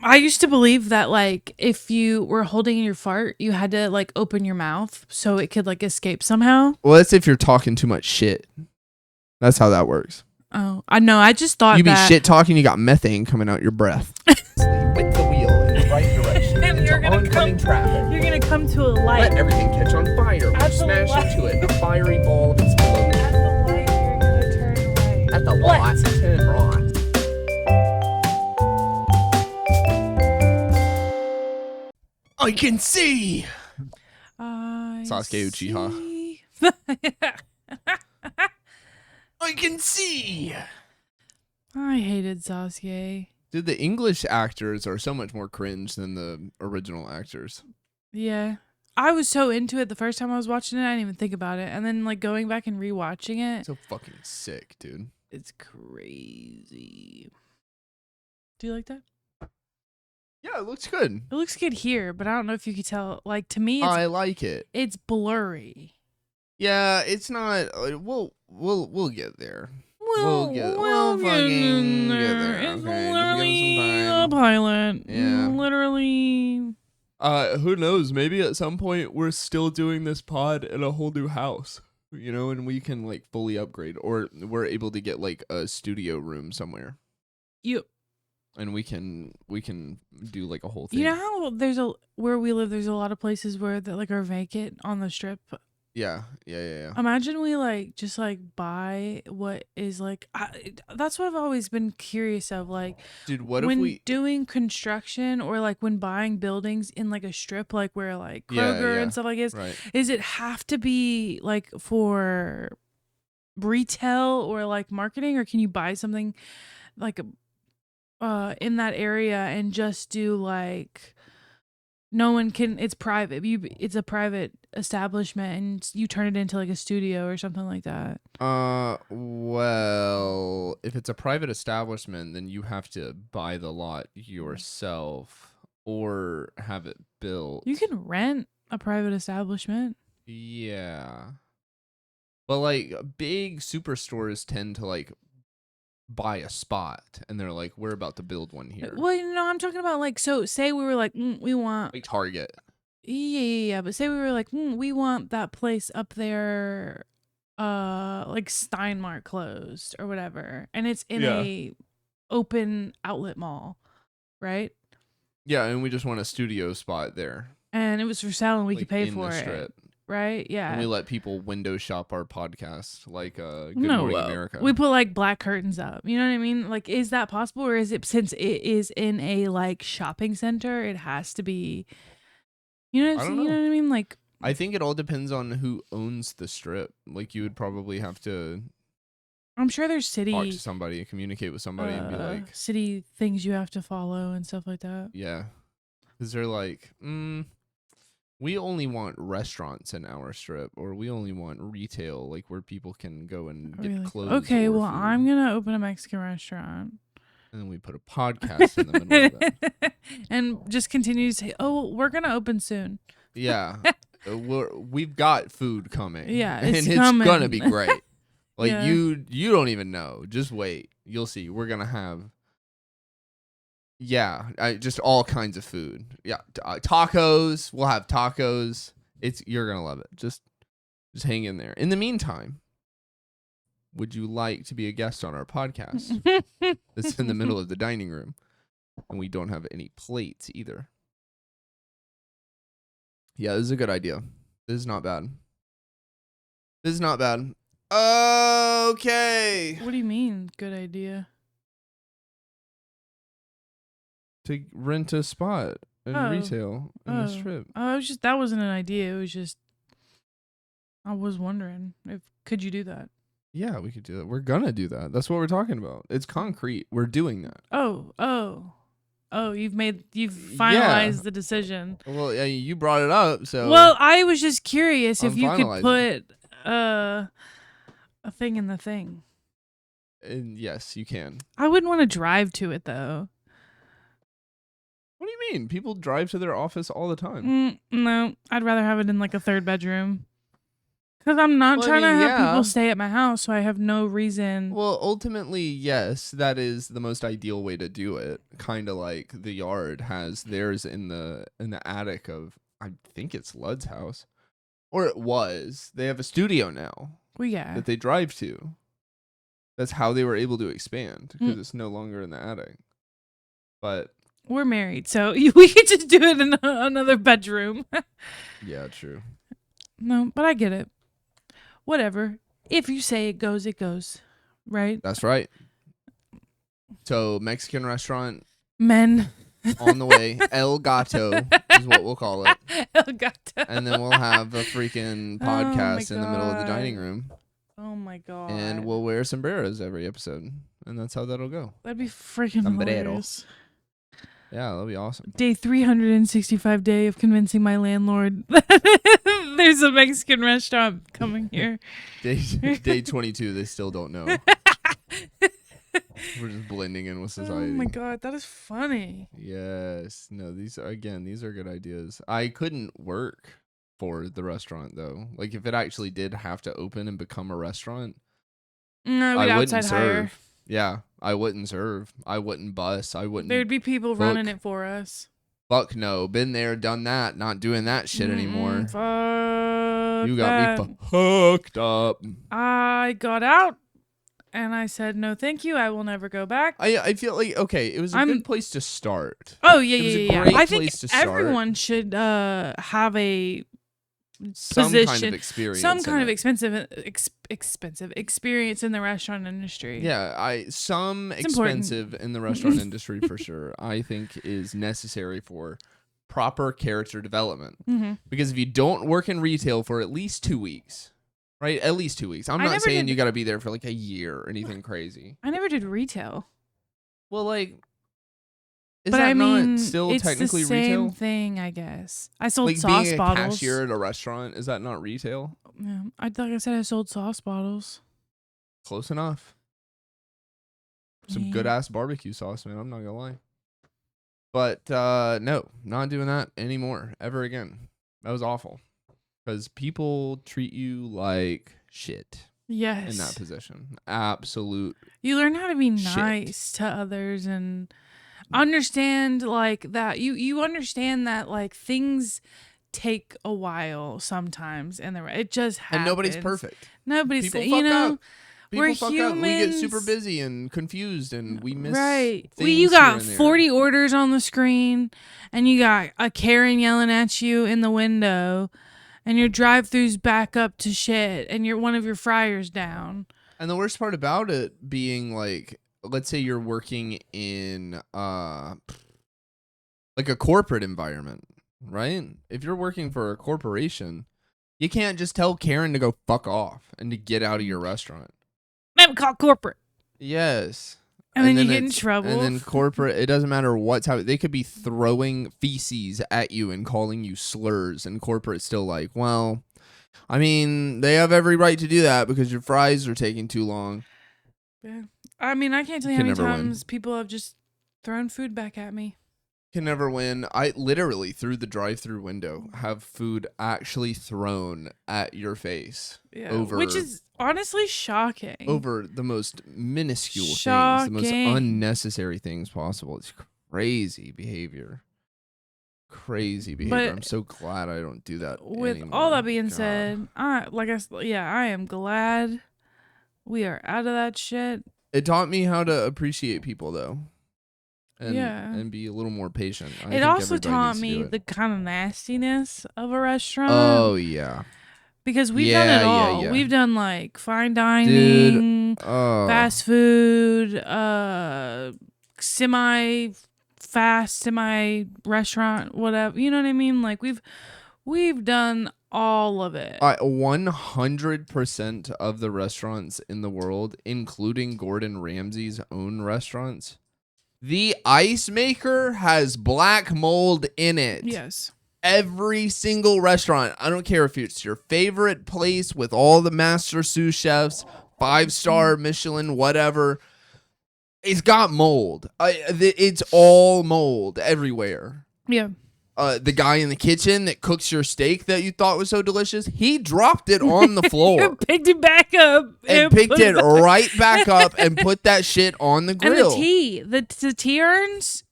I used to believe that like if you were holding in your fart, you had to like open your mouth so it could like escape somehow. Well, that's if you're talking too much shit. That's how that works. Oh, I know. I just thought You be that shit talking, you got methane coming out your breath. With the wheel in the right direction And you're into gonna oncoming traffic. you're gonna come to a light. Let everything catch on fire. At the Smash light. into it. A fiery ball explodes. At the light, you're gonna turn right. At the light, turn right. I can see. Sasuke Uchiha. I can see. I hated Sasuke. Dude, the English actors are so much more cringe than the original actors. Yeah. I was so into it the first time I was watching it, I didn't even think about it. And then like going back and rewatching it. So fucking sick, dude. It's crazy. Do you like that? Yeah, it looks good. It looks good here, but I don't know if you could tell. Like to me, I like it. It's blurry. Yeah, it's not. We'll get there. We'll fucking get there. It's Okay, literally just give us some a time. pilot. Yeah. Literally. Who knows? Maybe at some point we're still doing this pod in a whole new house, you know, and we can like fully upgrade, or we're able to get like a studio room somewhere. And we can do like a whole thing. You know how where we live, there's a lot of places where that like are vacant on the strip. Yeah. Imagine we like just like buy what is like. That's what I've always been curious of. Like, dude, what when if we doing construction or like when buying buildings in like a strip, like where like Kroger and stuff like this, right. Is it have to be like for retail or like marketing, or can you buy something like in that area and just do like no one can, it's private, it's a private establishment and you turn it into like a studio or something like that? Well, if it's a private establishment, then you have to buy the lot yourself or have it built. You can rent a private establishment. Yeah. But like big superstores tend to like buy a spot and they're like, we're about to build one here. Well, I'm talking about like, so say we were like, we want like Target. Yeah, but say we were like, we want that place up there, like Steinmart closed or whatever, and it's in a open outlet mall, right? Yeah, and we just want a studio spot there. And it was for sale and we like could pay in for the it. Strip. Right? Yeah. And we let people window shop our podcast, like Good Morning America. We put like black curtains up. You know what I mean? Like, is that possible, or is it, since it is in a like shopping center, it has to be? You know what I mean? Like, I think it all depends on who owns the strip. Like, you would probably have to. I'm sure there's city talk to somebody, communicate with somebody, and be like, city things you have to follow and stuff like that. Yeah, because they're like, we only want restaurants in our strip, or we only want retail, like where people can go and get clothes. Okay, or well, food. I'm gonna open a Mexican restaurant. And then we put a podcast in the middle of it. And just continue to say, oh, we're going to open soon. Yeah. We've got food coming. Yeah, it's coming. Going to be great. Like, Yeah. you don't even know. Just wait. You'll see. We're going to have, just all kinds of food. Yeah, tacos. We'll have tacos. You're going to love it. Just hang in there. In the meantime, would you like to be a guest on our podcast? It's in the middle of the dining room, and we don't have any plates either. Yeah, this is a good idea. This is not bad. Okay. What do you mean, good idea? To rent a spot in retail in the strip. That wasn't an idea. It was just, I was wondering, could you do that? Yeah, we could do that. We're gonna do that. That's what we're talking about. It's concrete. We're doing that. Oh, you've finalized the decision. Well, yeah, you brought it up, so. Well, I was just curious if you could put a thing in the thing. And yes, you can. I wouldn't want to drive to it though. What do you mean? People drive to their office all the time. No, I'd rather have it in like a third bedroom. Because I'm not Well, I trying to mean, have yeah. people stay at my house, so I have no reason. Well, ultimately, yes, that is the most ideal way to do it. Kind of like the yard has theirs in the attic of, I think it's Lud's house, or it was. They have a studio now Well, yeah. that they drive to. That's how they were able to expand because Mm. it's no longer in the attic. But We're married, so we could just do it in another bedroom. yeah, true. No, but I get it. Whatever. If you say it goes, right? That's right. So Mexican restaurant Men. on the way. El Gato is what we'll call it. El gato. And then we'll have a freaking Oh my podcast in the middle of the dining God. room. Oh my God. And we'll wear sombreros every episode. And that's how that'll go. That'd be freaking Sombrero. hilarious. Yeah, that'll be awesome. Day 365 day of convincing my landlord there's a Mexican restaurant coming here. Day 22, they still don't know. We're just blending in with society. Oh my God, that is funny. Yes. No, these are good ideas. I couldn't work for the restaurant though. Like if it actually did have to open and become a restaurant, No, we'd I outside wouldn't hire. serve. Yeah, I wouldn't serve. I wouldn't bus. I wouldn't. There'd be people running it for us. Fuck no. Been there, done that. Not doing that shit anymore. Fuck You that. got me hooked up. I got out and I said, no, thank you. I will never go back. I feel like, okay, it was a good place to start. Oh, yeah, It was a yeah. great I think place to start. everyone should have a Some position, kind of experience. some kind in of it. expensive experience in the restaurant industry. Yeah, It's expensive in the restaurant industry for sure. I think is necessary for proper character development. Mm-hmm. Because if you don't work in retail for at least 2 weeks, right? At least 2 weeks. I'm not saying you got to be there for like a year or anything crazy. I never did retail. Well, like, is but that I mean, not still it's technically the same retail? thing, I guess. I sold Like sauce being a bottles. cashier at a restaurant, is that not retail? Yeah, like I said, I sold sauce bottles. Close enough. Some good ass barbecue sauce, man. I'm not gonna lie. But no, not doing that anymore ever again. That was awful because people treat you like shit. Yes. In that position, absolute. You learn how to be shit. nice to others and understand like that. You understand that like things take a while sometimes, and it just happens. And nobody's perfect. Nobody's people you fuck know. up. People fuck up. We get super busy and confused, and we miss right. things You got here and 40 orders on the screen, and you got a Karen yelling at you in the window, and your drive-through's back up to shit, and one of your fryers down. And the worst part about it being like, let's say you're working in like a corporate environment, right? If you're working for a corporation, you can't just tell Karen to go fuck off and to get out of your restaurant. Never call corporate. Yes. And then you get in trouble. And then corporate, it doesn't matter what's happening. They could be throwing feces at you and calling you slurs, and corporate's still like, well, I mean, they have every right to do that because your fries are taking too long. Yeah. I mean, I can't tell you how many times people have just thrown food back at me. Can never win. I literally, through the drive-through window, have food actually thrown at your face. Yeah, which is honestly shocking. Over the most minuscule things, the most unnecessary things possible. It's crazy behavior. Crazy behavior. But I'm so glad I don't do that with anymore. all that being said, I am glad we are out of that shit. It taught me how to appreciate people, though. And be a little more patient. It also taught me the kind of nastiness of a restaurant. Oh, yeah. Because we've done it all. Yeah. We've done like fine dining, fast food, semi-fast, semi-restaurant, whatever. You know what I mean? Like we've done all of it. 100% of the restaurants in the world, including Gordon Ramsay's own restaurants, the ice maker has black mold in it. Yes. Every single restaurant. I don't care if it's your favorite place with all the master sous chefs, 5-star Michelin, whatever. It's got mold. It's all mold everywhere. Yeah. the guy in the kitchen that cooks your steak that you thought was so delicious, he dropped it on the floor Picked it back up and picked put it back. right back up and put that shit on the grill. And the tea urns,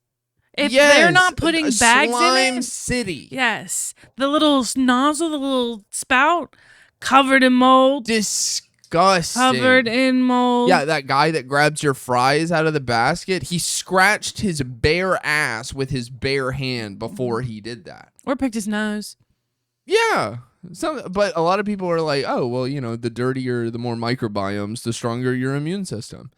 if they're not putting bags Slime in it, City. yes, the little nozzle, the little spout, covered in mold. Disgusting. Covered in mold. Yeah, that guy that grabs your fries out of the basket, he scratched his bare ass with his bare hand before he did that. Or picked his nose. Yeah. But a lot of people are like, oh, well, the dirtier, the more microbiomes, the stronger your immune system.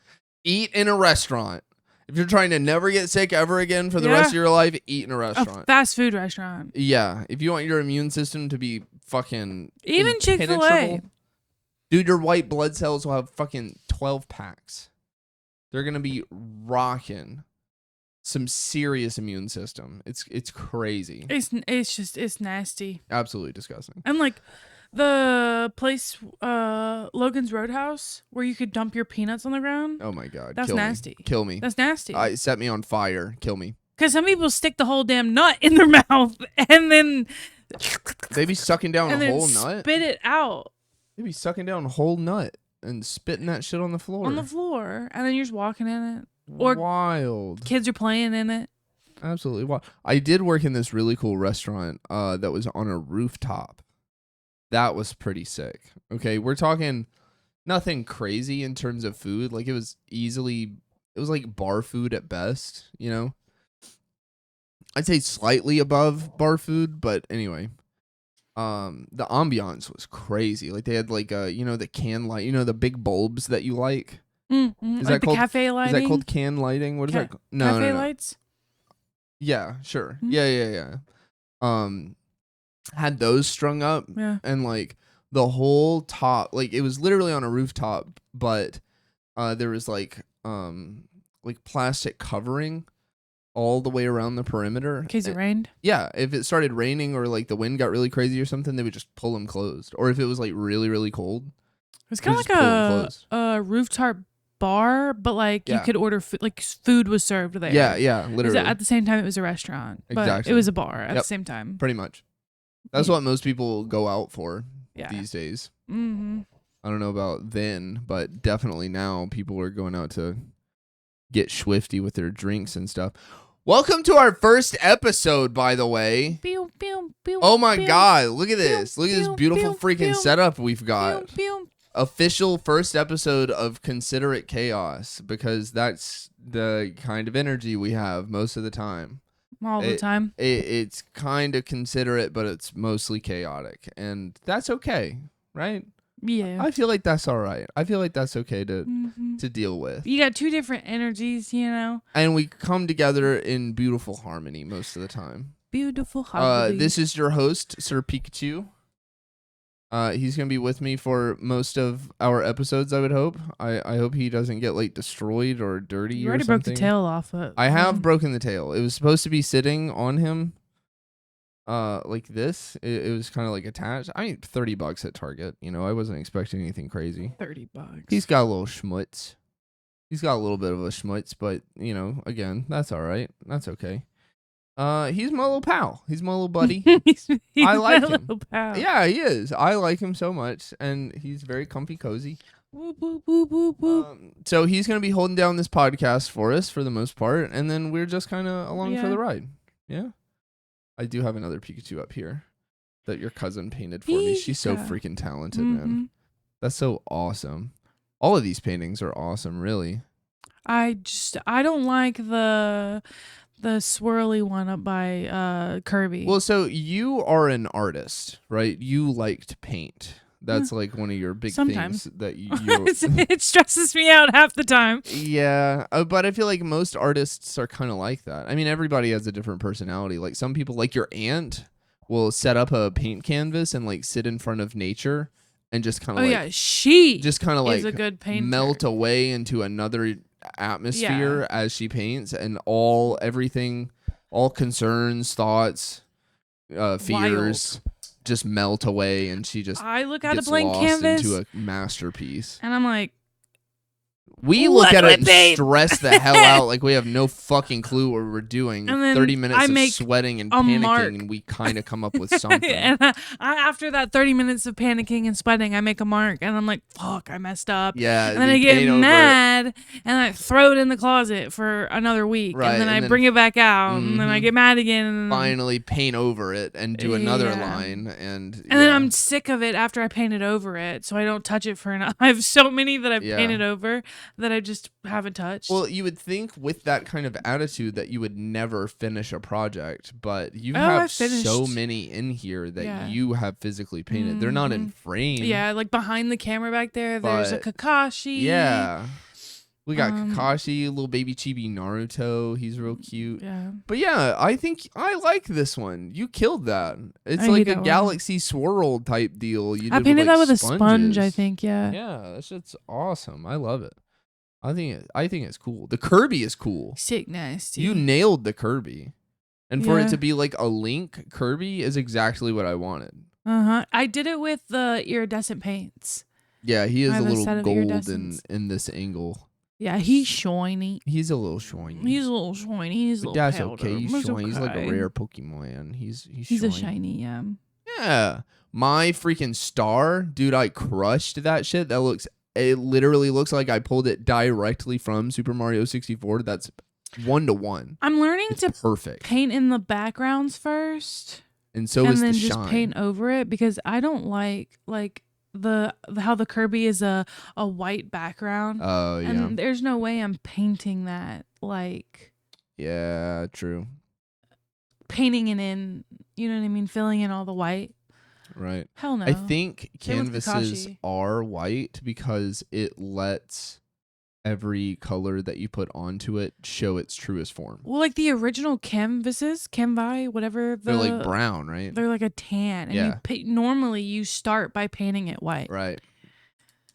Eat in a restaurant. If you're trying to never get sick ever again for the rest of your life, eat in a restaurant. A fast food restaurant. Yeah. If you want your immune system to be fucking even Chick-fil-A. Dude, your white blood cells will have fucking 12 packs. They're going to be rocking some serious immune system. It's crazy. It's nasty. Absolutely disgusting. And like the place, Logan's Roadhouse, where you could dump your peanuts on the ground. Oh my God. That's nasty. Kill me. That's nasty. Set me on fire. Kill me. Because some people stick the whole damn nut in their mouth and then they be sucking down a whole nut. Spit it out. They be sucking down a whole nut and spitting that shit on the floor. On the floor. And then you're just walking in it. Or wild. Kids are playing in it. Absolutely wild. I did work in this really cool restaurant that was on a rooftop. That was pretty sick. Okay, we're talking nothing crazy in terms of food. Like it was like bar food at best, I'd say slightly above bar food, but anyway. The ambiance was crazy. Like they had like the can light, the big bulbs that you like. Mm-hmm. Is like that called cafe lighting? Is that called can lighting? What is that? No, cafe lights? Yeah, sure. Mm-hmm. Yeah. Had those strung up. Yeah. And like the whole top, like it was literally on a rooftop, but there was like plastic covering all the way around the perimeter. In case it rained? Yeah. If it started raining or like the wind got really crazy or something, they would just pull them closed. Or if it was like really, really cold. It was kind of like a rooftop bar, but like you could order food, like food was served there. Yeah, literally. At the same time, it was a restaurant. But exactly. It was a bar at the same time. Pretty much. That's what most people go out for these days. Mm-hmm. I don't know about then, but definitely now people are going out to get swifty with their drinks and stuff. Welcome to our first episode, by the way. Pew, pew, pew, oh my pew, God, look at this. Pew, Look at this pew, beautiful pew, freaking pew, setup we've got. Pew, pew. Official first episode of Considerate Chaos, because that's the kind of energy we have most of the time. All the time. It's kind of considerate, but it's mostly chaotic. And that's okay, right? Yeah. I feel like that's all right. I feel like that's okay to deal with. You got two different energies, And we come together in beautiful harmony most of the time. Beautiful harmony. This is your host, Sir Pikachu. He's going to be with me for most of our episodes, I would hope. I hope he doesn't get like destroyed or dirty you or already something. broke the tail off it. I have broken the tail. It was supposed to be sitting on him like this. It was kind of like attached. I mean, $30 at Target. I wasn't expecting anything crazy. $30. He's got a little schmutz. He's got a little bit of a schmutz, but, again, that's all right. That's okay. He's my little pal. He's my little buddy. he's I like my him. Little pal. Yeah, he is. I like him so much, and he's very comfy, cozy. Whoop, whoop, whoop, whoop, whoop. So he's going to be holding down this podcast for us for the most part, and then we're just kind of along for the ride. Yeah. I do have another Pikachu up here that your cousin painted for me. She's so freaking talented, man. That's so awesome. All of these paintings are awesome, really. I don't like the swirly one up by Kirby. Well, so you are an artist, right? You like to paint. That's like one of your big things that you it stresses me out half the time. Yeah, but I feel like most artists are kind of like that. I mean, everybody has a different personality. Like some people, like your aunt, will set up a paint canvas and like sit in front of nature and just kind of she just kind of like is a good painter. Melt away into another atmosphere as she paints, and all concerns, thoughts, fears just melt away, and she just I look at a gets blank lost canvas into a masterpiece. and I'm like, We look at it and babe. stress the hell out like we have no fucking clue what we're doing. And then 30 minutes I of make sweating and a panicking, mark. and we kind of come up with something. And after that 30 minutes of panicking and sweating, I make a mark, and I'm like, fuck, I messed up. Yeah. And then I get mad, and I throw it in the closet for another week. Right, And then and I then- bring it back out, and then I Mhm. get mad again. And Finally paint over it and do another Yeah. line. And then I'm sick of it after I painted over it, so I don't touch it for I have so many that I've Yeah. painted over that I just haven't touched. Well, you would think with that kind of attitude that you would never finish a project, but you I've have so finished. many in here that Yeah. you have physically painted. They're not in frame. yeah, like behind the camera back there, there's a But- Kakashi. Yeah. We got Um, Kakashi, little baby chibi Naruto. He's real cute. Yeah. But yeah, I think I like this one. You killed that. It's I like hate a that one. galaxy swirl type deal. You I did painted like, that with a sponge, I sponges. think, yeah. Yeah, that shit's awesome. I love it. I think it's cool. The Kirby is cool. Sick nasty. You nailed the Kirby. And for it Yeah. to be like a Link Kirby is exactly what I wanted. Uh-huh. I did it with the iridescent paints. Yeah, he is I a have a little set of golden iridescents. in this angle. Yeah, he's shiny. He's a little shiny. He's a little shiny. He's a But little that's powder. okay. He's It's shiny. He's like a okay. rare Pokemon. He's He's shiny. a shiny, yeah. Yeah. My freaking star, dude, I crushed that shit. It literally looks like I pulled it directly from Super Mario 64. That's 1-to-1. I'm learning It's to perfect. paint in the backgrounds first. And so and is then the just shine. paint over it because I don't like the how the Kirby is a white background. Oh, yeah. And there's no way I'm painting that Yeah, true. painting it in, you know what I mean, filling in all the white. Right. Hell no. I think Same with canvases Kakashi. are white because it lets every color that you put onto it show its truest form. Well, like the original canvases, whatever They're like brown, right? they're like a tan, and Yeah. normally you start by painting it white. Right.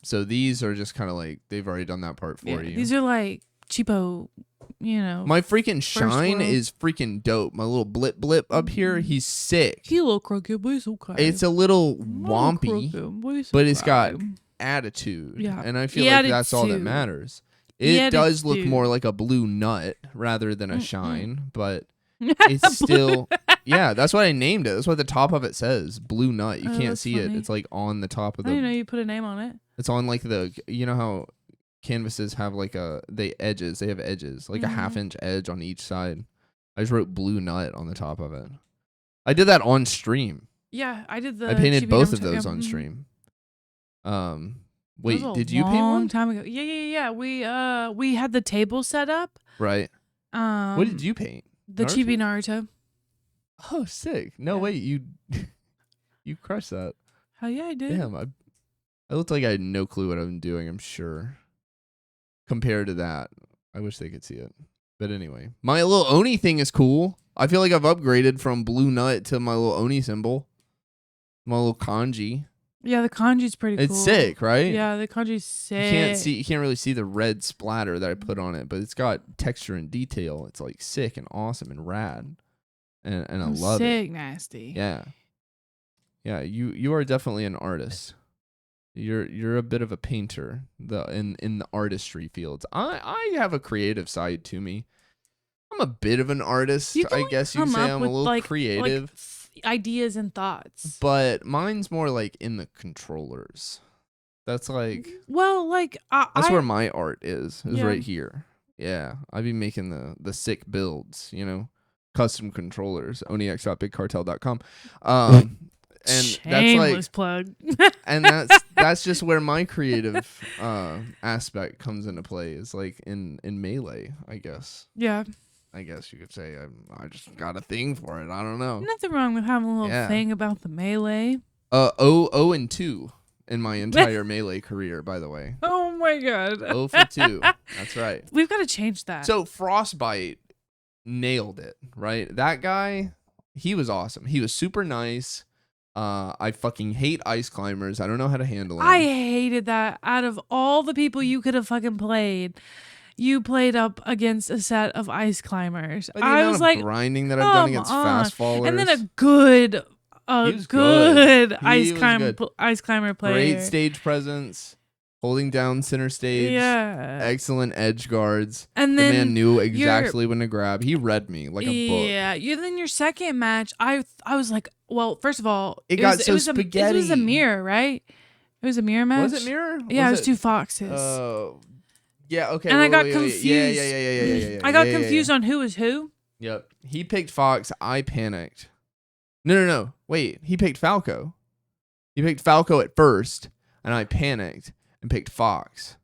So these are just kind of like they've already done that part for Yeah, you. these are like cheapo, you know. My freaking shine world. is freaking dope. My little blip up here, he's sick. He a little crooked, but it's okay. It's a little A little wompy crooked, but it's got okay. attitude. Yeah. And I feel The like that's all that attitude. matters. The It does look attitude. more like a blue nut rather than a shine, but It's it's still yeah, that's what I named it. That's what the top of it says. Blue nut. You Oh, can't that's see it. funny. It's like on the top of I didn't know the you put a name on it. it's on like you know how canvases have like they have edges, like a Mhm. half-inch edge on each side. I just wrote blue nut on the top of it. I did that on stream. Yeah, I did the. I painted Chibi both of Naruto- those yeah, on mhm. stream. That Wait, was a did you paint long one? time ago. Yeah. We had the table set up. Right. What did you paint? The Naruto? Chibi Naruto. Oh, sick. No, Yeah. wait, you crushed that. Hell yeah, I did. Damn, I looked like I had no clue what I'm doing, I'm sure. Compared to that, I wish they could see it. But anyway, my little Oni thing is cool. I feel like I've upgraded from blue nut to my little Oni symbol. My little kanji. Yeah, the kanji's pretty cool. It's sick, right? Yeah, the kanji's sick. You can't really see the red splatter that I put on it, but it's got texture and detail. It's like sick and awesome and rad. And I love it. Sick nasty. Yeah. Yeah, you are definitely an artist. You're a bit of a painter in the artistry fields. I have a creative side to me. I'm a bit of an artist, You can, I like, guess you come say. up I'm a with, little like, creative. ideas and thoughts. But mine's more like in the controllers. That's like Well, like that's where my art is Yeah. right here. Yeah, I be making the sick builds, custom controllers, onix.bigcartel.com. And that's like shameless plug. and that's just where my creative aspect comes into play is like in Melee, I guess. Yeah, I guess you could say I just got a thing for it. I don't know. nothing wrong with having a little Yeah. thing about the melee. 0-2 in my entire Melee career, by the way. Oh my god. 0 for 2. That's right. We've got to change that. So Frostbite nailed it, right? That guy, he was awesome. He was super nice. I fucking hate ice climbers. I don't know how to handle them. I hated that. Out of all the people you could have fucking played, you played up against a set of ice climbers. But the I amount was of like, grinding that I've done come against on. fast fallers. And then a good, He was good. He ice was climber, good. ice climber player. Great stage presence. holding down center stage. Yeah. Excellent edge guards. And The then man knew exactly when to grab. He read me like a book. Yeah. Then your second match, I was like, well, first of all, It got so it was a spaghetti. mirror, right? It was a mirror match. Was it mirror? Yeah, it was two foxes. Yeah, okay. And I got wait. confused. Yeah. I got confused on who was who. Yep. He picked Fox. I panicked. No. Wait. He picked Falco. He picked Falco at first, and I panicked and picked Fox.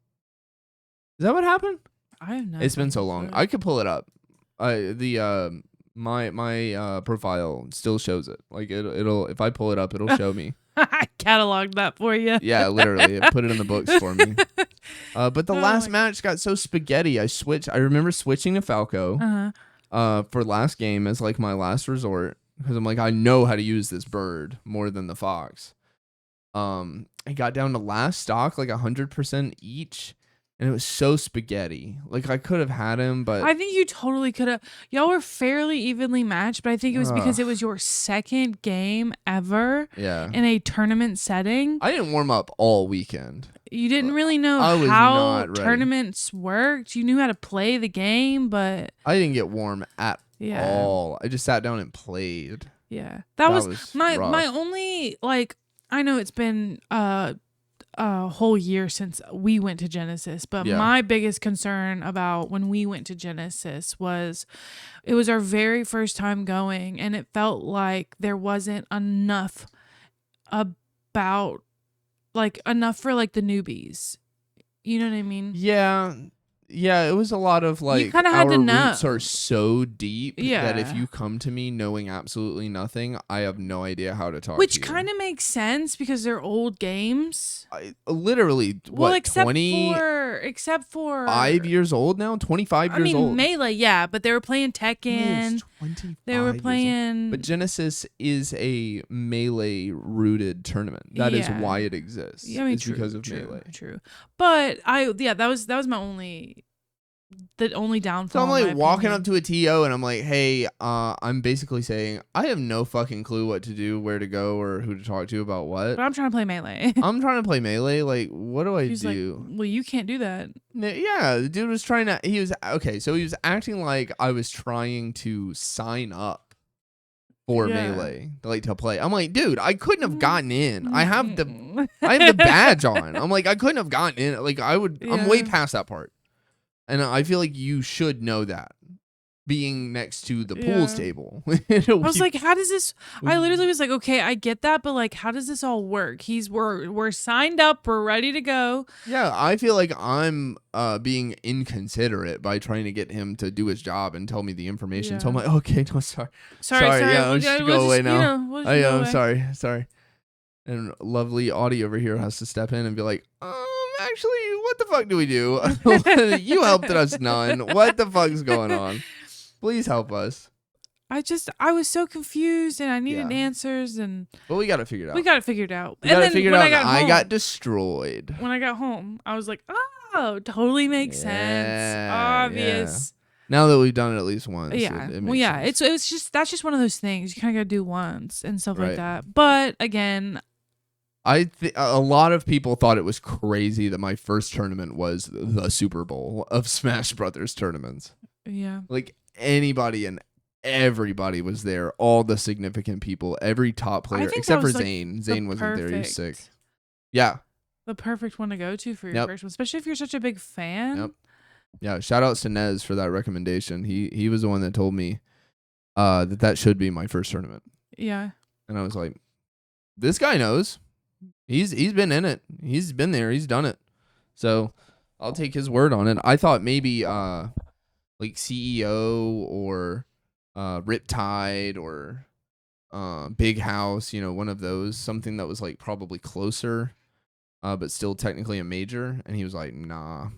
Is that what happened? I have no. It's been so long. I could pull it up. My profile still shows it. Like it'll if I pull it up, it'll show me. I cataloged that for you. Yeah, literally. It put it in the books for me. But the last match got so spaghetti. I remember switching to Falco for last game as like my last resort because I'm like, I know how to use this bird more than the fox. I got down to last stock, like 100% each. And it was so spaghetti. Like, I could have had him, but... I think you totally could have... Y'all were fairly evenly matched, but I think it was because it was your second game ever in a tournament setting. I didn't warm up all weekend. You didn't really know how tournaments worked. You knew how to play the game, but... I didn't get warm at all. I just sat down and played. Yeah. That was my only, like... I know it's been... a whole year since we went to Genesis, but my biggest concern about when we went to Genesis was it was our very first time going, and it felt like there wasn't enough enough for like the newbies. You know what I mean? Yeah, it was a lot of like you kinda had our to know. roots are so deep that if you come to me knowing absolutely nothing, I have no idea how to talk to you. Which kind of makes sense because they're old games. Literally, except 20? Except for 5 years old now? 25 years old? Melee, yeah, but they were playing Tekken. They were playing... But Genesis is a Melee-rooted tournament. That is why it exists. Yeah, I mean, it's because of Melee. True. But that was my only downfall. So I'm like walking up to a TO and I'm like, hey, I'm basically saying I have no fucking clue what to do, where to go, or who to talk to about what. But I'm trying to play Melee. I'm trying to play Melee. Like, what do I do? Like, well, you can't do that. Yeah, the dude was trying to. He was acting like I was trying to sign up for Melee, like to play. I'm like, dude, I couldn't have gotten in. I have the badge on. I'm like, I couldn't have gotten in. Like, I'm way past that part. And I feel like you should know that, being next to the pools table. I was like, how does this... I literally was like, okay, I get that, but like, how does this all work? We're signed up, we're ready to go. Yeah, I feel like I'm being inconsiderate by trying to get him to do his job and tell me the information. So I'm like, okay, no, sorry. Yeah, I'll just go away now. I'm sorry. And lovely Audie over here has to step in and be like, actually, what the fuck do we do? You helped us none. What the fuck's going on? Please help us. I was so confused and I needed answers But we got it figured out. We got it figured out. I got destroyed. When I got home, I was like, oh, totally makes sense. Obvious. Yeah. Now that we've done it at least once. Yeah. It makes sense. It's just, that's just one of those things you kind of got to do once and stuff like that. But again, a lot of people thought it was crazy that my first tournament was the Super Bowl of Smash Brothers tournaments. Yeah. Like anybody and everybody was there. All the significant people, every top player, except for Zane. Zane wasn't there. He was sick. Yeah. The perfect one to go to for your first one, especially if you're such a big fan. Yep. Yeah. Shout outs to Nez for that recommendation. He was the one that told me that should be my first tournament. Yeah. And I was like, this guy knows. He's been in it. He's been there. He's done it. So I'll take his word on it. I thought maybe like CEO or Riptide or Big House, one of those, something that was like probably closer, but still technically a major. And he was like, nah,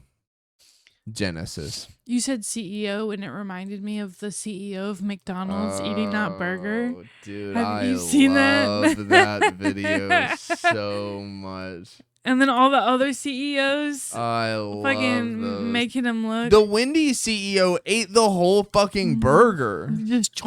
Genesis. You said CEO, and it reminded me of the CEO of McDonald's eating that burger. Dude, have you seen love that video so much. And then all the other CEOs I fucking love those. making him look. The Wendy's CEO ate the whole fucking burger. Just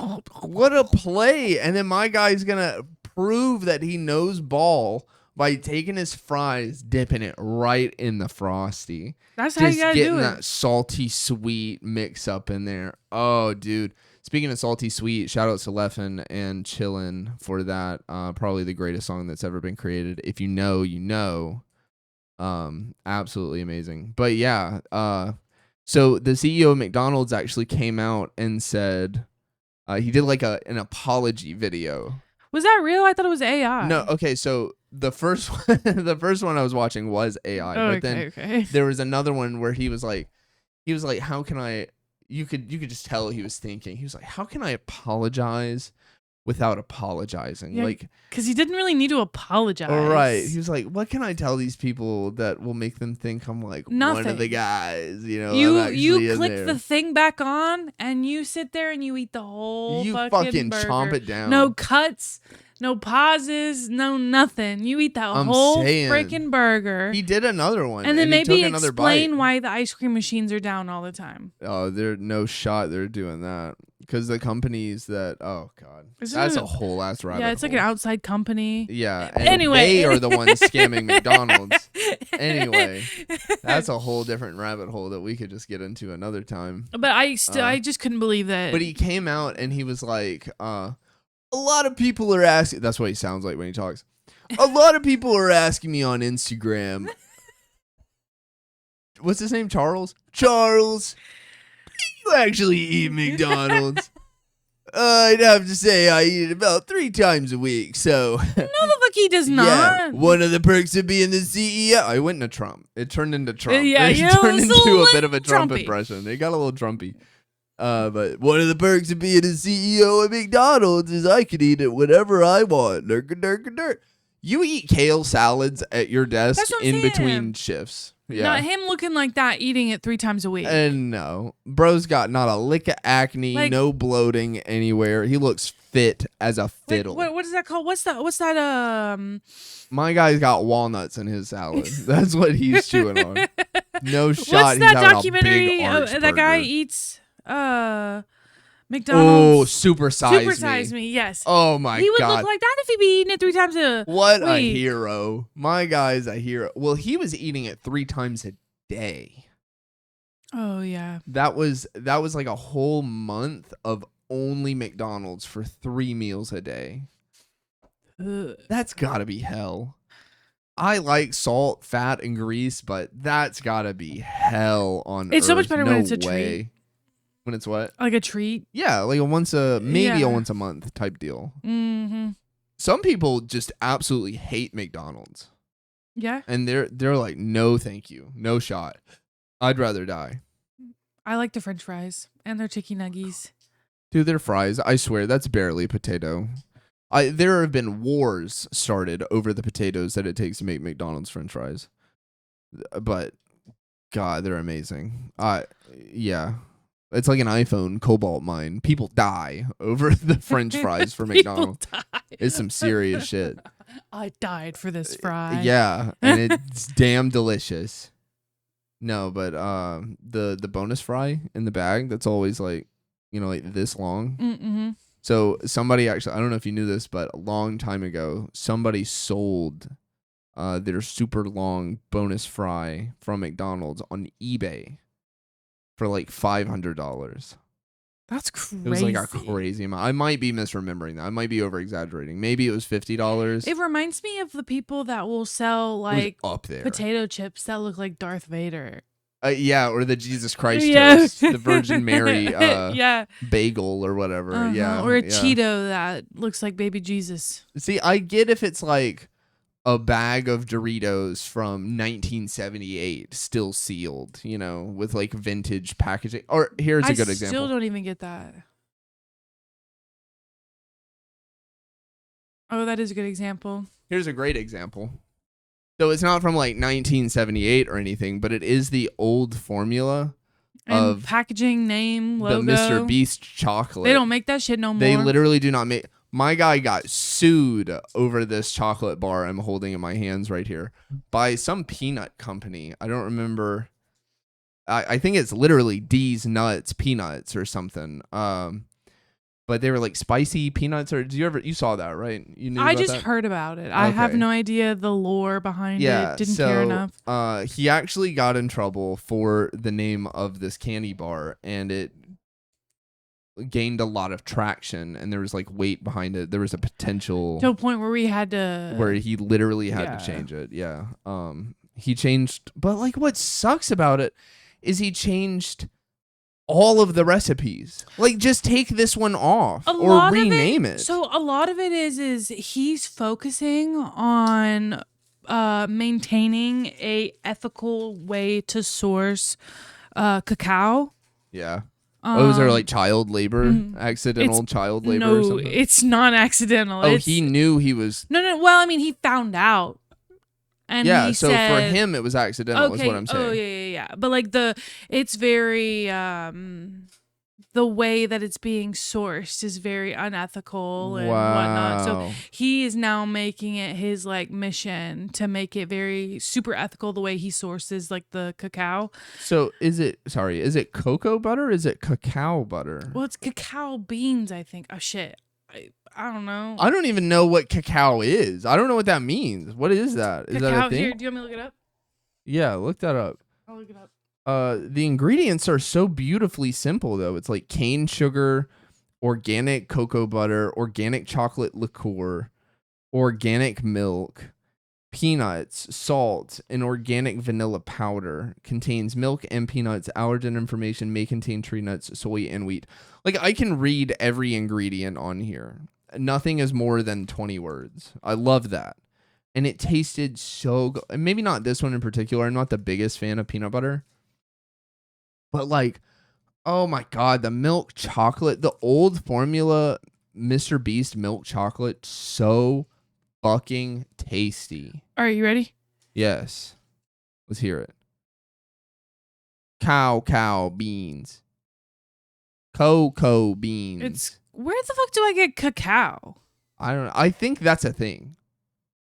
what a play. And then my guy's going to prove that he knows ball by taking his fries, dipping it right in the Frosty. That's how you Just gotta getting do it. that salty sweet mix up in there. Oh, dude. Speaking of salty sweet, shout out to Leffen and Chillin' for that. Probably the greatest song that's ever been created. If you know, you know. Absolutely amazing. But yeah, so the CEO of McDonald's actually came out and said he did like an apology video. Was that real? I thought it was AI. No, okay, so the first one, the first one I was watching was AI, Oh, but then okay. there was another one where he was like, how can I? You could just tell he was thinking. He was like, how can I apologize without apologizing? Yeah, Like, because he didn't really need to apologize. all right. He was like, what can I tell these people that will make them think I'm like one of the Nothing. guys? You know, I'm You actually in click there. the thing back on and you sit there and you eat the whole You fucking fucking burger. chomp it down. No cuts, no pauses, no nothing. You eat that I'm whole saying. freaking burger. He did another one, and then he maybe took another explain bite. why the ice cream machines are down all the time. Oh, they're no shot. They're doing that because the companies that. Oh God, Isn't that's it a whole ass rabbit. Yeah, it's like hole. an outside company. Yeah. And Anyway. they are the ones scamming McDonald's. Anyway, that's a whole different rabbit hole that we could just get into another time. But I just couldn't believe that. But he came out and he was like, a lot of people are asking. That's what he sounds like when he talks. A lot of people are asking me on Instagram. What's his name? Charles? Charles, do you actually eat McDonald's? I'd have to say I eat it about 3 times a week. So no, the fuck he does yeah, not. one of the perks of being the CEO. I went into Trump. It turned into Trump. Yeah, it you know, turned it's into a a bit of a Trump Trumpy. impression. It got a little Trumpy. But one of the perks of being a CEO of McDonald's is I can eat it whenever I want. You eat kale salads at your desk That's what I'm in saying. between shifts. Yeah. Not him looking like that, eating it 3 times a week. And no, bro's got not a lick of acne, Like- no bloating anywhere. He looks fit as a Like, fiddle. what is that called? What's that? My guy's got walnuts in his salad. That's what he's chewing on. No shot. What's he's that having documentary? A big arch That guy burger. eats Oh, McDonald's. super size Supersize me. me. Yes. Oh my He would God. look like that if he'd be eating it 3 times a What a week. hero. My guy's a hero. Well, he was eating it 3 times a day. Oh yeah. That was like a whole month of only McDonald's for 3 meals a day. Ugh. That's gotta be hell. I like salt, fat, and grease, but that's gotta be hell on It's so much earth. better No when it's a way. treat. When it's what? Like a treat. Yeah, like maybe Yeah. a once a month type deal. Mm-hmm. Some people just absolutely hate McDonald's. Yeah. And they're like, no, thank you, no shot. I'd rather die. I like the French fries and their chicken nuggies. Dude, their fries, I swear, that's barely potato. There have been wars started over the potatoes that it takes to make McDonald's French fries. But God, they're amazing. Yeah, it's like an iPhone cobalt mine. People die over the French fries for McDonald's. People die. It's some serious shit. I died for this fry. Yeah, and it's damn delicious. No, but the bonus fry in the bag, that's always like, like this long. Mm-hmm. So somebody actually, I don't know if you knew this, but a long time ago, somebody sold their super long bonus fry from McDonald's on eBay for like $500. That's crazy. It was like a crazy amount. I might be misremembering that. I might be over exaggerating. Maybe it was $50. It reminds me of the people that will sell like up there. potato chips that look like Darth Vader. Yeah, or the Jesus Christ Yeah. toast, the Virgin Mary yeah. bagel or whatever. Uh-huh. Yeah, Or a yeah. Cheeto that looks like baby Jesus. See, I get if it's like a bag of Doritos from 1978, still sealed, with like vintage packaging. Or here's a good I example. still don't even get that. Oh, that is a good example. Here's a great example. So it's not from like 1978 or anything, but it is the old formula And of packaging, name, the logo. Mr. Beast chocolate. They don't make that shit no more. They literally do not make. My guy got sued over this chocolate bar I'm holding in my hands right here by some peanut company. I don't remember. I think it's literally D's Nuts Peanuts or something. but they were like spicy peanuts. Or you saw that, right? You knew I about just that? heard about it. I have Okay. no idea the lore behind it. Yeah, Didn't care so enough. he actually got in trouble for the name of this candy bar, and it gained a lot of traction, and there was like weight behind it. There was a potential To a point where we had to. where he literally had to change it. Yeah. He changed, but like what sucks about it is he changed all of the recipes. Like just take this one off or rename it. So a lot of it is he's focusing on maintaining a ethical way to source cacao. Yeah. Oh, is there like child labor? mm, Accidental child labor or No, something? it's not accidental. Oh, he knew he was. No. Well, I mean, he found out, and Yeah, he so said, for him it was accidental. Is what I'm saying. Oh yeah. But like it's very the way that it's being sourced is very unethical and whatnot. So he is now making it his like mission to make it very super ethical the way he sources like the cacao. So is it cocoa butter or is it cacao butter? Well, it's cacao beans, I think. Oh shit. I don't know. I don't even know what cacao is. I don't know what that means. What is that? Is cacao, that a thing? here, do you want me to look it up? Yeah, look that up. I'll look it up. The ingredients are so beautifully simple though. It's like cane sugar, organic cocoa butter, organic chocolate liqueur, organic milk, peanuts, salt, and organic vanilla powder. Contains milk and peanuts. Allergen information may contain tree nuts, soy, and wheat. Like I can read every ingredient on here. Nothing is more than 20 words. I love that. And it tasted so good. Maybe not this one in particular. I'm not the biggest fan of peanut butter. But like, oh my God, the milk chocolate, the old formula Mr. Beast milk chocolate, so fucking tasty. All right, you ready? Yes. Let's hear it. Cow beans. Cocoa beans. Where the fuck do I get cacao? I don't know. I think that's a thing.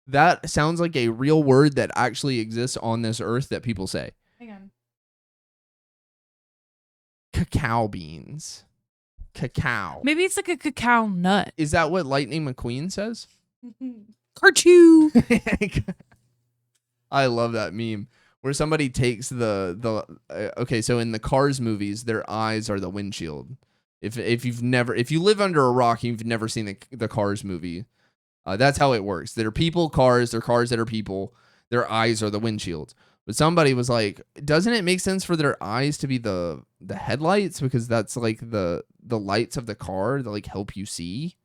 That sounds like a real word that actually exists on this earth that people say. Hang on. Cacao beans. Cacao. Maybe it's like a cacao nut. Is that what Lightning McQueen says? Carchoo. I love that meme where somebody takes okay, so in the Cars movies, their eyes are the windshield. If you live under a rock and you've never seen the Cars movie, that's how it works. There are people, cars, they're cars that are people. Their eyes are the windshield. But somebody was like, doesn't it make sense for their eyes to be the headlights, because that's like the lights of the car that like help you see?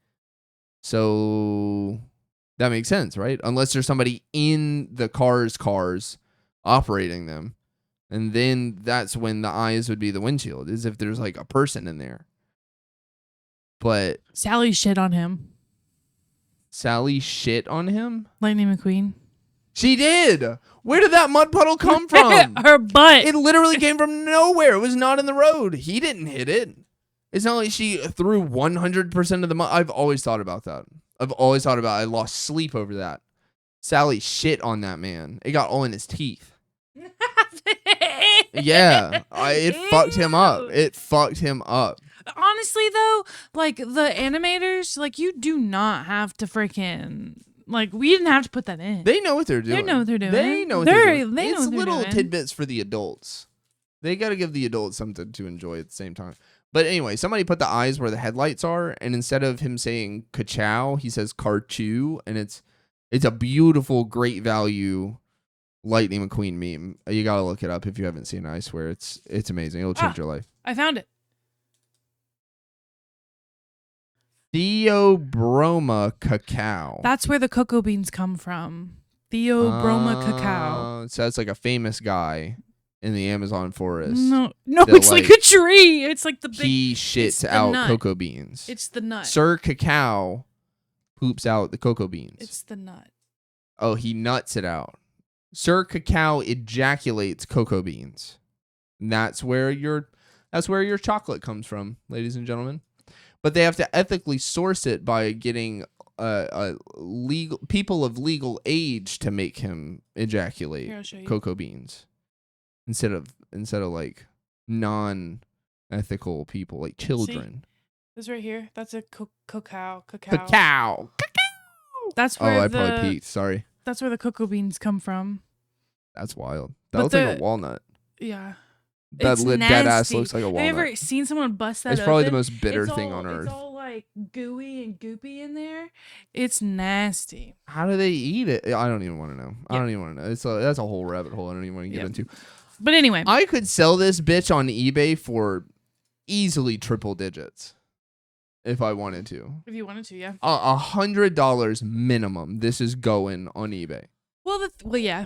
So that makes sense, right? Unless there's somebody in the cars operating them. And then that's when the eyes would be the windshield, is if there's like a person in there. But Sally shit on him. Sally shit on him? Lightning McQueen. She did. Where did that mud puddle come from? Her butt. It literally came from nowhere. It was not in the road. He didn't hit it. It's not like she threw 100% of the mud. I've always thought about that. I lost sleep over that. Sally shit on that man. It got all in his teeth. Yeah. It fucked him up. It fucked him up. Honestly, though, like the animators, like you do not have to freaking. Like, we didn't have to put that in. They know what they're doing. They know what they're doing. They know what they're doing. They know It's what they're little doing. tidbits for the adults. They got to give the adults something to enjoy at the same time. But anyway, somebody put the eyes where the headlights are, and instead of him saying ka-chow, he says carchoo, and it's a beautiful, great value Lightning McQueen meme. You got to look it up if you haven't seen it. I swear it's amazing. It'll change your life. I found it. Theobroma cacao. That's where the cocoa beans come from. Theobroma cacao. So that's like a famous guy in the Amazon forest. No, it's like a tree. It's like the big. He shits out nut. cocoa beans. It's the nut. Sir Cacao poops out the cocoa beans. It's the nut. Oh, he nuts it out. Sir Cacao ejaculates cocoa beans. And that's where your chocolate comes from, ladies and gentlemen. But they have to ethically source it by getting legal people of legal age to make him ejaculate cocoa beans instead of like non-ethical people like children. This right here. That's a cacao. Cacao. That's Oh, where I probably peaked. Sorry. that's where the cocoa beans come from. That's wild. That But looks like a walnut. Yeah. That It's dead ass nasty. looks like a Have you walnut. ever seen someone bust that It's open? probably the most bitter It's thing all, on earth. It's all like gooey and goopy in there. It's nasty. How do they eat it? I don't even want to know. I Yep. don't even want to know. That's a whole rabbit hole I don't even want to get Yep. into. But anyway, I could sell this bitch on eBay for easily triple digits if I wanted to. if you wanted to, yeah. $100 minimum. This is going on eBay. Well, yeah.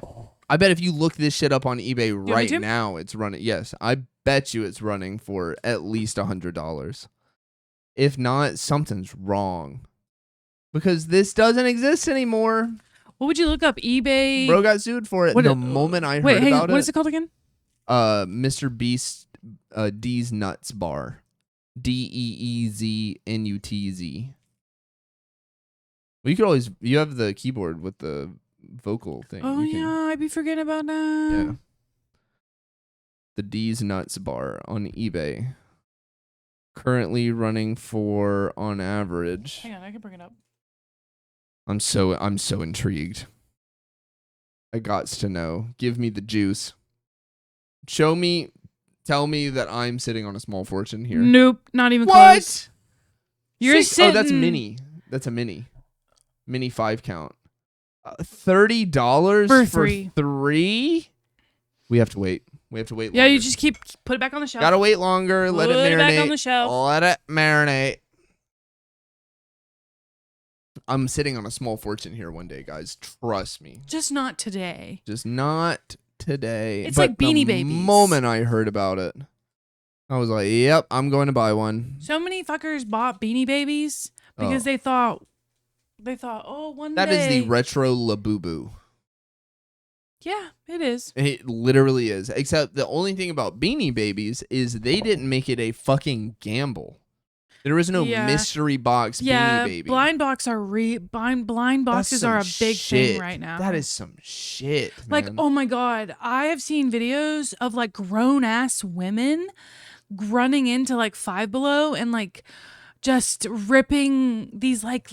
I bet if you look this shit up on eBay want me right to? now, it's running. Yes, I bet you it's running for at least $100. If not, something's wrong. Because this doesn't exist anymore. What would you look up? eBay. Bro got sued for it the moment I heard about it. What is it called again? Mr. Beast D's Nuts Bar. DEEZNUTZ. Well, you have the keyboard with the vocal thing. Oh, yeah, I'd be forgetting about that. Yeah. The D's Nuts Bar on eBay. Currently running for, on average. Hang on, I can bring it up. I'm so intrigued. I gots to know. Give me the juice. Tell me that I'm sitting on a small fortune here. Nope, not even What? close. You're sitting. Oh, that's mini. That's a mini. Mini 5 count. $30 For for three. 3? We have to wait. Yeah, longer. you just put it back on the shelf. Gotta wait longer. Let it Put marinate. it back on the shelf. Let it marinate. I'm sitting on a small fortune here one day, guys. Trust me. Just not today. Just not today. It's But like Beanie the Babies. moment I heard about it, I was like, yep, I'm going to buy one. So many fuckers bought Beanie Babies because they thought, oh, one That day. is the retro Labubu. Yeah, it is. It literally is. Except the only thing about Beanie Babies is they didn't make it a fucking gamble. There was no mystery box Beanie Baby. Blind boxes are a big thing right now. That is some shit, man. Like, oh my God, I have seen videos of like grown ass women running into like Five Below and like just ripping these like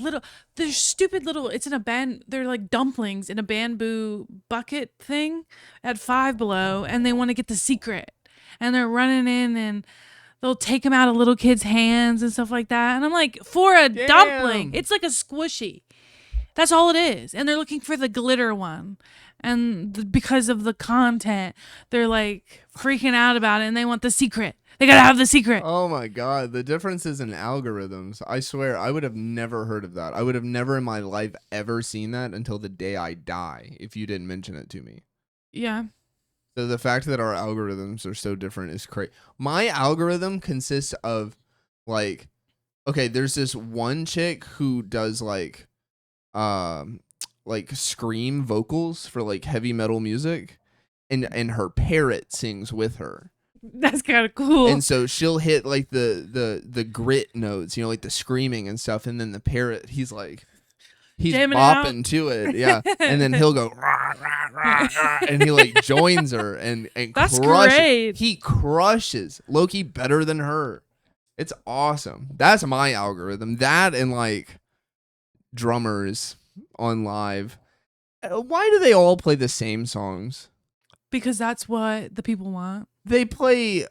they're stupid little, they're like dumplings in a bamboo bucket thing at Five Below, and they want to get the secret, and they're running in and they'll take them out of little kids' hands and stuff like that. And I'm like, for a dumpling, it's like a squishy. That's all it is. And they're looking for the glitter one. And because of the content, they're like freaking out about it, and they want the secret. They gotta have the secret. Oh my God. The differences in algorithms. I swear, I would have never heard of that. I would have never in my life ever seen that until the day I die if you didn't mention it to me. Yeah. So the fact that our algorithms are so different is crazy. My algorithm consists of like, okay, there's this one chick who does like scream vocals for like heavy metal music, and her parrot sings with her. That's kind of cool. And so she'll hit like the grit notes, like the screaming and stuff, and then the parrot, he's Jamming bopping to it, yeah. And then he'll go rah, rah, rah, rah, and he like joins her and That's crushes. great. He crushes Loki better than her. It's awesome. That's my algorithm. That and like drummers on live. Why do they all play the same songs? Because that's what the people want. They play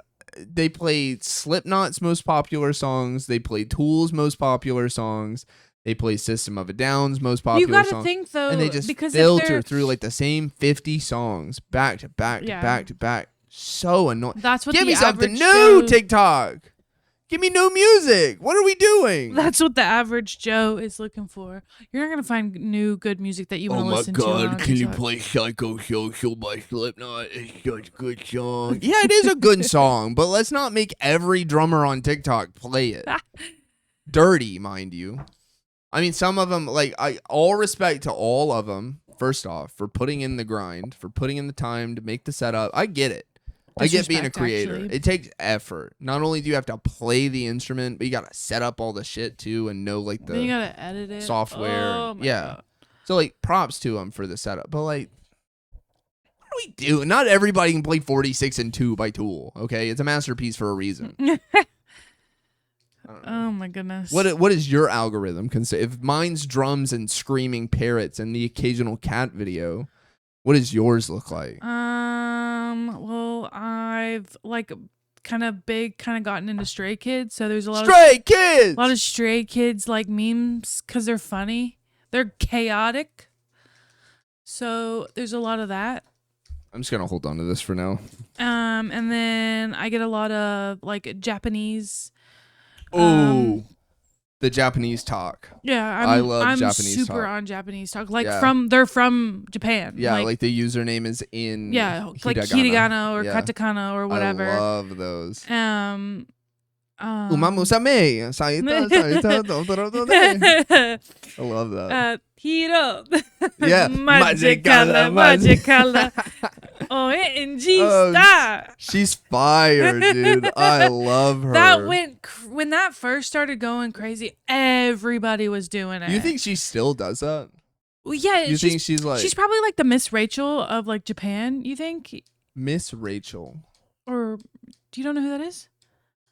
Slipknot's most popular songs. They play Tool's most popular songs. They play System of a Down's most popular songs. You gotta think though, and they just because filter through like the same 50 songs back to back to back to back. So annoying. That's what Give the me something average new, Joe, TikTok. Give me new music. What are we doing? That's what the average Joe is looking for. You're not gonna find new good music that you want to listen to. Oh my God! Can you play Psycho Social by Slipknot? It's such a good song. Yeah, it is a good song, but let's not make every drummer on TikTok play it. Dirty, mind you. I mean, some of them, like, all respect to all of them, first off, for putting in the grind, for putting in the time to make the setup. I get it. I get being a creator. Actually. It takes effort. Not only do you have to play the instrument, but you got to set up all the shit, too, and know, like, then you got to edit it. Software. Oh, my God. So, like, props to them for the setup. But, like, what do we do? Not everybody can play 46 and 2 by Tool, okay? It's a masterpiece for a reason. I don't know. Oh my goodness. What is your algorithm consider? If mine's drums and screaming parrots and the occasional cat video, what does yours look like? Well, I've like kind of gotten into Stray Kids, so there's a lot Stray Kids. a lot of Stray Kids like memes because they're funny. They're chaotic. So there's a lot of that. I'm just gonna hold on to this for now. And then I get a lot of like Japanese. Oh, the Japanese talk. Yeah, I love I'm Japanese super talk. on Japanese talk. Like Yeah. they're from Japan. Yeah, like the username is in like hiragana or katakana or whatever. I love those. Umamusame. I love that. Hiro. Yeah. Magicala. OMG star. She's fire, dude. I love her. That when that first started going crazy, everybody was doing it. You think she still does that? Well, yeah. You think she's like... She's probably like the Miss Rachel of like Japan, you think? Miss Rachel. Or do you don't know who that is?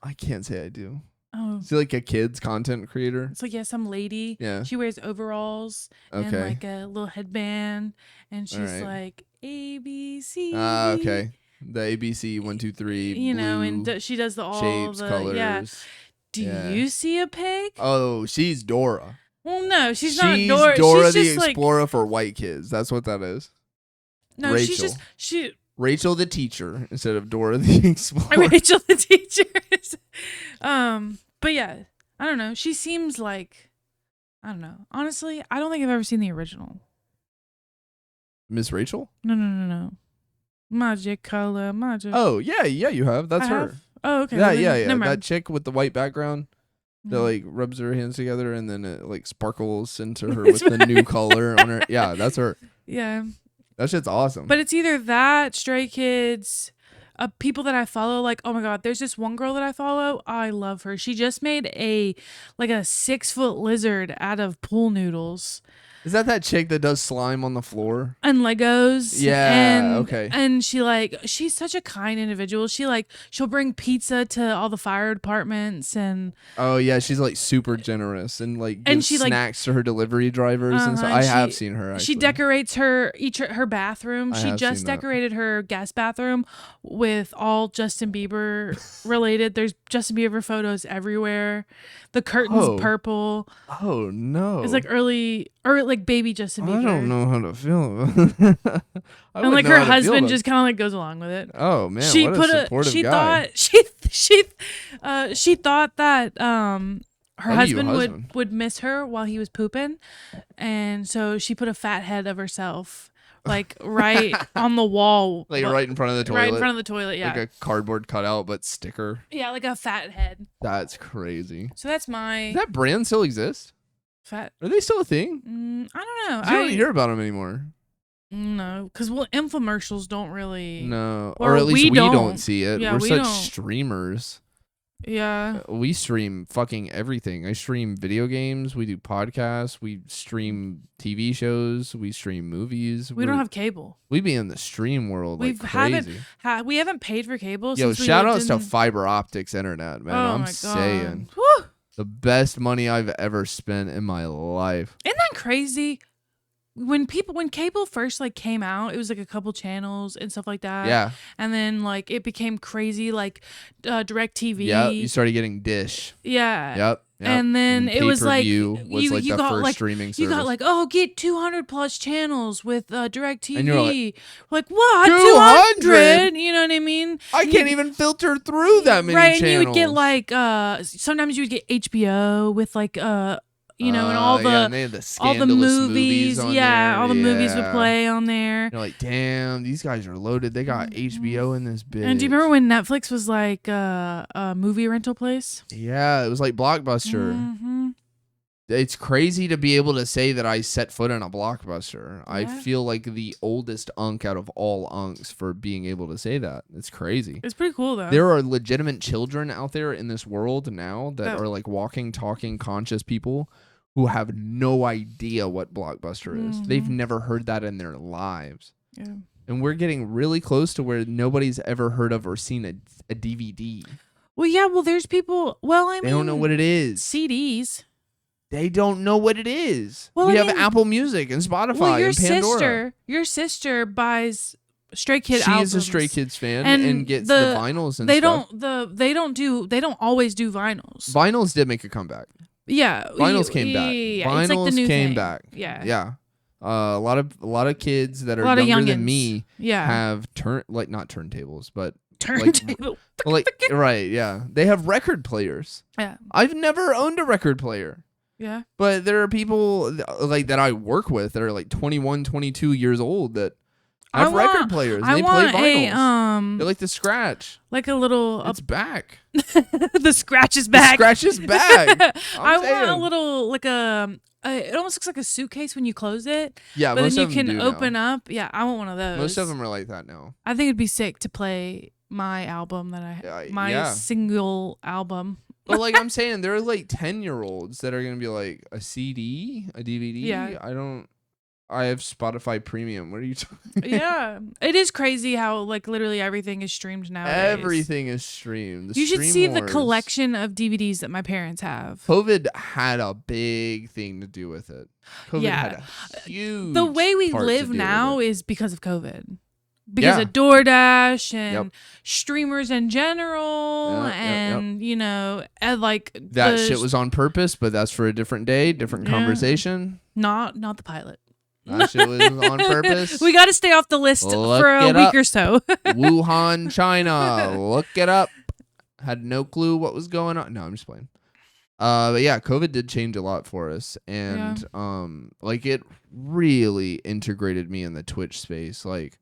I can't say I do. Oh. Is she like a kid's content creator? It's like, yeah, some lady. Yeah. She wears overalls and like a little headband. And she's like, ABC. Okay. The ABC 1, 2, 3. You know, blue, and she does all shapes, the colors. Yeah. Do you see a pig? Oh, she's Dora. Well, no, she's not Dora. She's Dora she's the just Explorer for white kids. That's what that is. No, Rachel. she. Rachel the teacher instead of Dora the Explorer. Rachel the teacher. But yeah, I don't know. She seems like, I don't know. Honestly, I don't think I've ever seen the original. Miss Rachel? No. Magic color, magic. Oh, yeah, you have. That's her. Have? Oh, okay. Yeah. Never mind. That chick with the white background that like rubs her hands together and then it like sparkles into her with the new color on her. Yeah, that's her. Yeah. That shit's awesome. But it's either that, Stray Kids, people that I follow. Like, oh my God, there's this one girl that I follow. I love her. She just made a 6-foot lizard out of pool noodles. Is that chick that does slime on the floor? And Legos. Yeah, okay. And she's such a kind individual. She'll bring pizza to all the fire departments and oh yeah, she's like super generous and like gives she snacks to her delivery drivers and so I have seen her actually. She decorates her bathroom. She just decorated her guest bathroom with all Justin Bieber related. There's Justin Bieber photos everywhere. The curtain's purple. Oh no. It's like early like baby Justin Bieber. I don't know how to feel. And like her husband just kind of like goes along with it. Oh man, what a supportive guy. She thought that her husband would miss her while he was pooping, and so she put a fat head of herself like right on the wall, like right in front of the toilet. Right in front of the toilet, yeah. Like a cardboard cutout, but sticker. Yeah, like a fat head. That's crazy. So that's my. Does that brand still exist? Fat. Are they still a thing? I don't know. I don't hear about them anymore. No, because infomercials don't really. No, or at least we don't see it. Yeah, We're such streamers. Yeah. We stream fucking everything. I stream video games. We do podcasts. We stream TV shows. We stream movies. We don't have cable. We be in the stream world like crazy. We haven't paid for cable. Yo, since shout outs to fiber optics internet, man. I'm saying. Woo! The best money I've ever spent in my life. Isn't that crazy? When cable first like came out, it was like a couple channels and stuff like that. Yeah. And then like it became crazy, like DirecTV. Yeah, you started getting Dish. Yeah. Yep. And then it was like you got the first streaming service. You got like, oh, get 200 plus channels with DirecTV. And you're like what? 200? You know what I mean? I can't even filter through that many channels. Right, and you would get like sometimes you would get HBO with like and all the movies on there. All the movies would Yeah. play on there. You're like, damn, these guys are loaded. They got HBO in this bitch. And do you remember when Netflix was like a movie rental place? Yeah, it was like Blockbuster. Mm-hmm. It's crazy to be able to say that I set foot in a Blockbuster. Yeah. I feel like the oldest unk out of all unks for being able to say that. It's crazy. It's pretty cool though. There are legitimate children out there in this world now that are like walking, talking, conscious people who have no idea what Blockbuster is. They've never heard that in their lives. Yeah. And we're getting really close to where nobody's ever heard of or seen a DVD. Well, yeah. Well, there's people. Well, I They don't know mean, what it is. CDs. They don't know what it is. Well, We I have mean, Apple Music and well, Spotify and Pandora. your sister buys Stray Kid She is a Stray albums, Kids fan and and gets the vinyls and they stuff. they don't always do vinyls. Vinyls did make a comeback. Yeah, Vinyls came back. yeah, it's like the Vinyls new came thing. back. Yeah, Yeah. A lot of kids that a are lot of younger than youngins. me Yeah, have not turntables, but turntable. right, yeah. They have record players. Yeah, I've never owned a record player. yeah. But there are people like that I work with that are like 21, 22 years old that have record players and I they play want vinyls. They like to scratch. like a little. It's back. The scratch is back. The scratch is back. I want a little like a. It almost looks like a suitcase when you close it. Yeah, but most then of you them can do open now. up. Yeah, I want one of those. Most of them are like that now. I think it'd be sick to play my album my single album. But like I'm saying, there are like 10-year-olds that are gonna be like a CD, a DVD. Yeah. I have Spotify Premium. What are you talking? Yeah, it is crazy how like literally everything is streamed nowadays. Everything is streamed. You should see the collection of DVDs that my parents have. COVID had a big thing to do with it. COVID had a huge. The way we part live to do now with it. is because of COVID. Because of DoorDash and streamers in general, and you know, and like that shit was on purpose, but that's for a different day, different conversation. Not the pilot. That shit was on purpose. We got to stay off the list for a week or so. Wuhan, China. Look it up. Had no clue what was going on. No, I'm just playing. But yeah, COVID did change a lot for us, and like it really integrated me in the Twitch space. Like,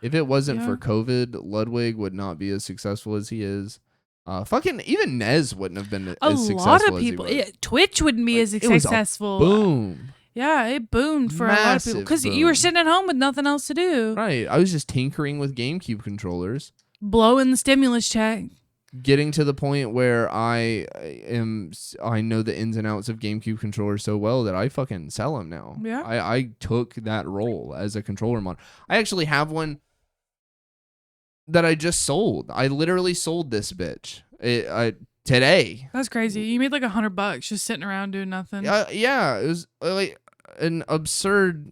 if it wasn't for COVID, Ludwig would not be as successful as he is. Fucking even Nez wouldn't have been as successful. A lot of people. Twitch wouldn't be as successful. Boom. Yeah, it boomed for a lot of people because you were sitting at home with nothing else to do. Right. I was just tinkering with GameCube controllers, blowing the stimulus check. Getting to the point where I know the ins and outs of GameCube controllers so well that I fucking sell them now. Yeah. I took that role as a controller mod. I actually have one that I just sold. I literally sold this bitch today. That's crazy. You made like $100 just sitting around doing nothing. Yeah, it was like an absurd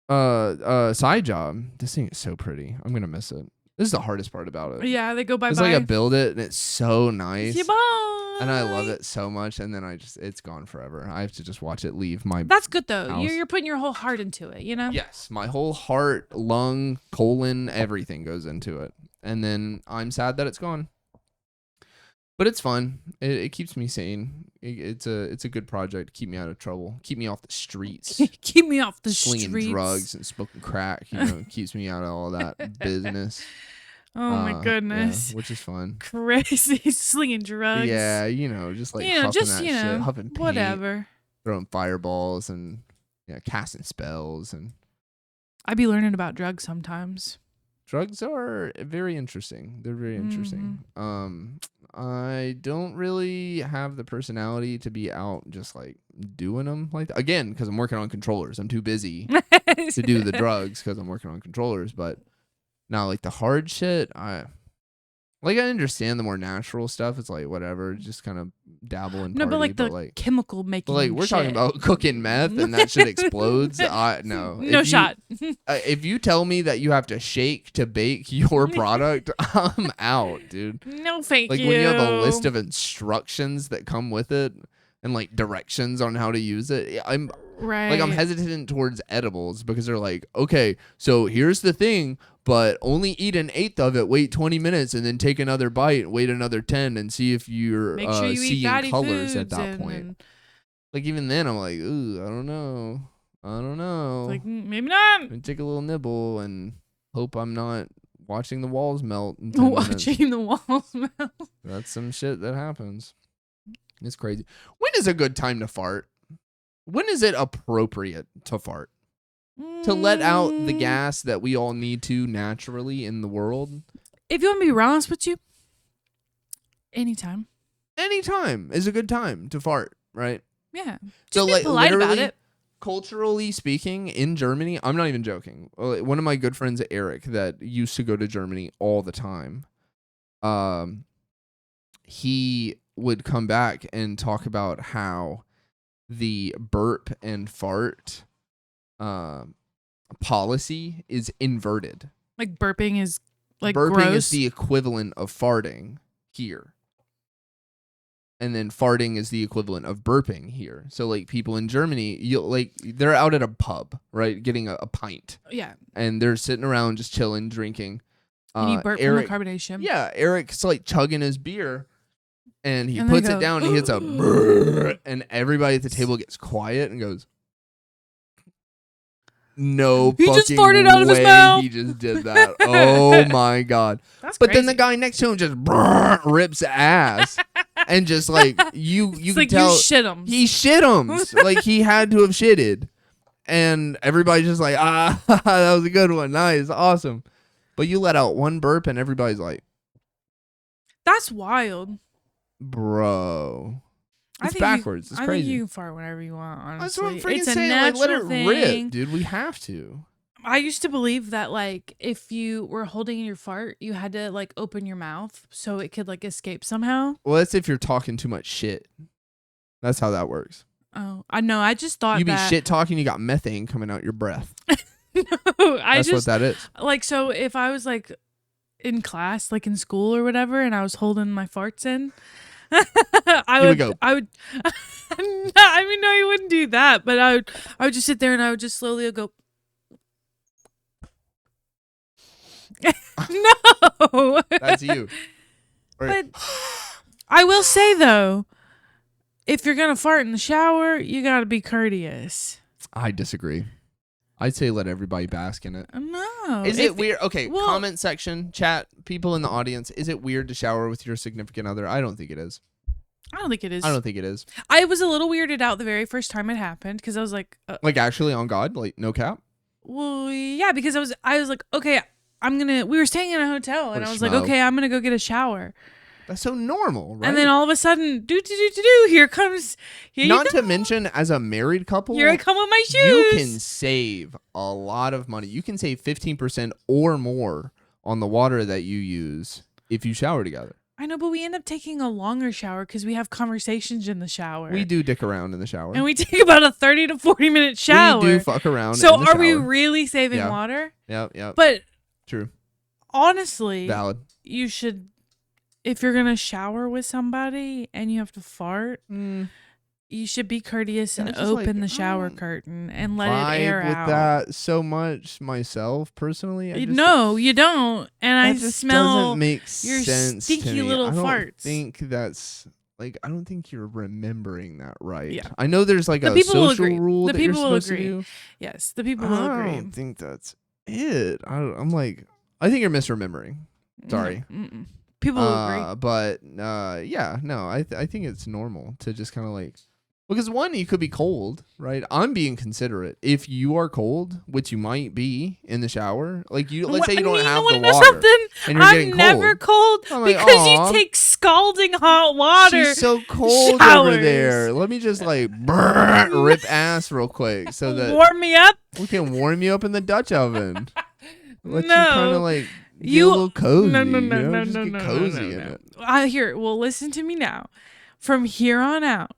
side job. This thing is so pretty. I'm gonna miss it. This is the hardest part about it. Yeah, they go bye-bye. It's like I build it and it's so nice. Yeah, bye. And I love it so much, and then it's gone forever. I have to just watch it leave my That's good though. house. You're putting your whole heart into it, you know? Yes, my whole heart, lung, colon, everything goes into it. And then I'm sad that it's gone. But it's fun. It keeps me sane. It's a good project to keep me out of trouble. Keep me off the streets. Keep me off the slinging streets. drugs and smoking crack. You know, it keeps me out of all that business. Oh my goodness. Yeah, which is fun. Crazy slinging drugs. Yeah, you know, just like huffing that shit, huffing paint, whatever. Throwing fireballs and casting spells and. I be learning about drugs sometimes. Drugs are very interesting. They're very interesting. I don't really have the personality to be out just like doing them like that. Again, because I'm working on controllers. I'm too busy to do the drugs because I'm working on controllers. But now, like the hard shit, I understand the more natural stuff. It's like whatever, just kind of dabble in. No, but like the chemical making. But like we're talking about cooking meth and that shit explodes. No, no shot. If you tell me that you have to shake to bake your product, I'm out, dude. No, thank you. Like when you have a list of instructions that come with it and like directions on how to use it, I'm hesitant towards edibles because they're like, okay, so here's the thing. But only eat an eighth of it, wait 20 minutes, and then take another bite, wait another 10, and see if you're seeing colors at that point. Like, even then, I'm like, ooh, I don't know. Like, maybe not. And take a little nibble and hope I'm not watching the walls melt in 10 minutes. Watching the walls melt. That's some shit that happens. It's crazy. When is a good time to fart? When is it appropriate to fart? To let out the gas that we all need to naturally in the world? If you want me to be honest with you, anytime. Anytime is a good time to fart, right? Yeah. So like polite about it. Culturally speaking, in Germany, I'm not even joking. One of my good friends, Eric, that used to go to Germany all the time. he would come back and talk about how the burp and fart policy is inverted. Like burping is like burping gross. is the equivalent of farting here. And then farting is the equivalent of burping here. So like people in Germany, they're out at a pub, right, getting a pint. Yeah. And they're sitting around just chilling, drinking. And you burp Eric, from the carbonation. Yeah, Eric's like chugging his beer, and he And puts they it go, down. And he hits a brrr, and everybody at the table gets quiet and goes, "No, he just fucking farted out of his way mouth. He just did that. Oh my god!" That's But crazy. then the guy next to him just brrr, rips ass, and just like you it's can like tell you shit him. he shit him. Like he had to have shitted, and everybody's just like, "Ah, that was a good one, nice, awesome." But you let out one burp, and everybody's like, That's wild. "Bro, I it's think backwards. It's I crazy." think you can fart whenever you want, That's honestly. what I'm freaking It's a saying. Like, let it natural thing. rip, dude. We have to. I used to believe that like if you were holding in your fart, you had to like open your mouth so it could like escape somehow. Well, that's if you're talking too much shit. That's how that works. Oh, I know. I just thought You be that. shit talking, you got methane coming out your breath. No, That's what that is. like so if I was like in class, like in school or whatever, and I was holding my farts in, I would go. I would. No, I mean, no, you wouldn't do that, but I would just sit there and I would just slowly go. No, That's you. Right. But I will say though, if you're gonna fart in the shower, you gotta be courteous. I disagree. I'd say let everybody bask in it. No, Is it weird? Okay, well- comment section, chat, people in the audience. Is it weird to shower with your significant other? I don't think it is. I don't think it is. I don't think it is. I was a little weirded out the very first time it happened because I was like, Like actually, on God, like no cap. well, yeah, because I was like, okay, we were staying in a hotel and What a I was like, schmo. okay, I'm gonna go get a shower. That's so normal, right? And then all of a sudden, here comes, Not to mention, as a married couple, here I come with my shoes. you can save a lot of money. You can save 15% or more on the water that you use if you shower together. I know, but we end up taking a longer shower because we have conversations in the shower. We do dick around in the shower. And we take about a 30 to 40 minute shower. We do fuck around So in the are we shower. really saving Yeah. water? Yep. But True. honestly, Valid. you should, if you're going to shower with somebody and you have to fart, you should be courteous and it's just open like, the shower I don't curtain and let it air with out. that so much personally. I just, No, you don't. And I that just smell doesn't make your sense to stinky me. little I don't farts. think that's like I don't think you're remembering that right. Yeah. I know there's like The a people will social agree. rule The that you're people will supposed to agree. do. Yes, the people I will agree. don't think that's it. I'm like I think you're misremembering. Sorry. Mm-mm. People will agree. But yeah, no, I think it's normal to just kind of like because one, you could be cold, right? I'm being considerate. If you are cold, which you might be in the shower, like let's say you don't have the know water something? and you're getting I'm never cold I'm like, because "Aw, you take scalding hot water. she's so cold over showers. there. Let me just like rip ass real quick so that Warm me up. we can warm you up in the Dutch oven. Let you No. kind of like get You- a little cozy. No, you know? no, Just get no, cozy no. in it. Well, listen to me now. From here on out,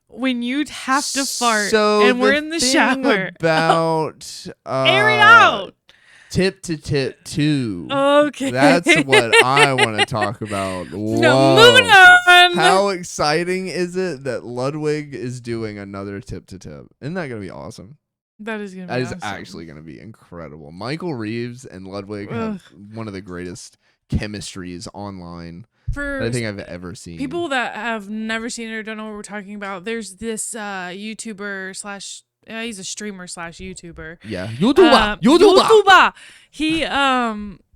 when you'd have to fart So and we're in the thing shower, about air it out. Tip to tip 2. Okay. That's what I want to talk about. Whoa. No, moving on. How exciting is it that Ludwig is doing another tip to tip? Isn't that going to be awesome? That is gonna be That is awesome. actually going to be incredible. Michael Reeves and Ludwig have one of the greatest chemistries online For that I think I've ever seen. people that have never seen it or don't know what we're talking about, there's this YouTuber slash he's a streamer slash YouTuber. Yeah. YouTuber.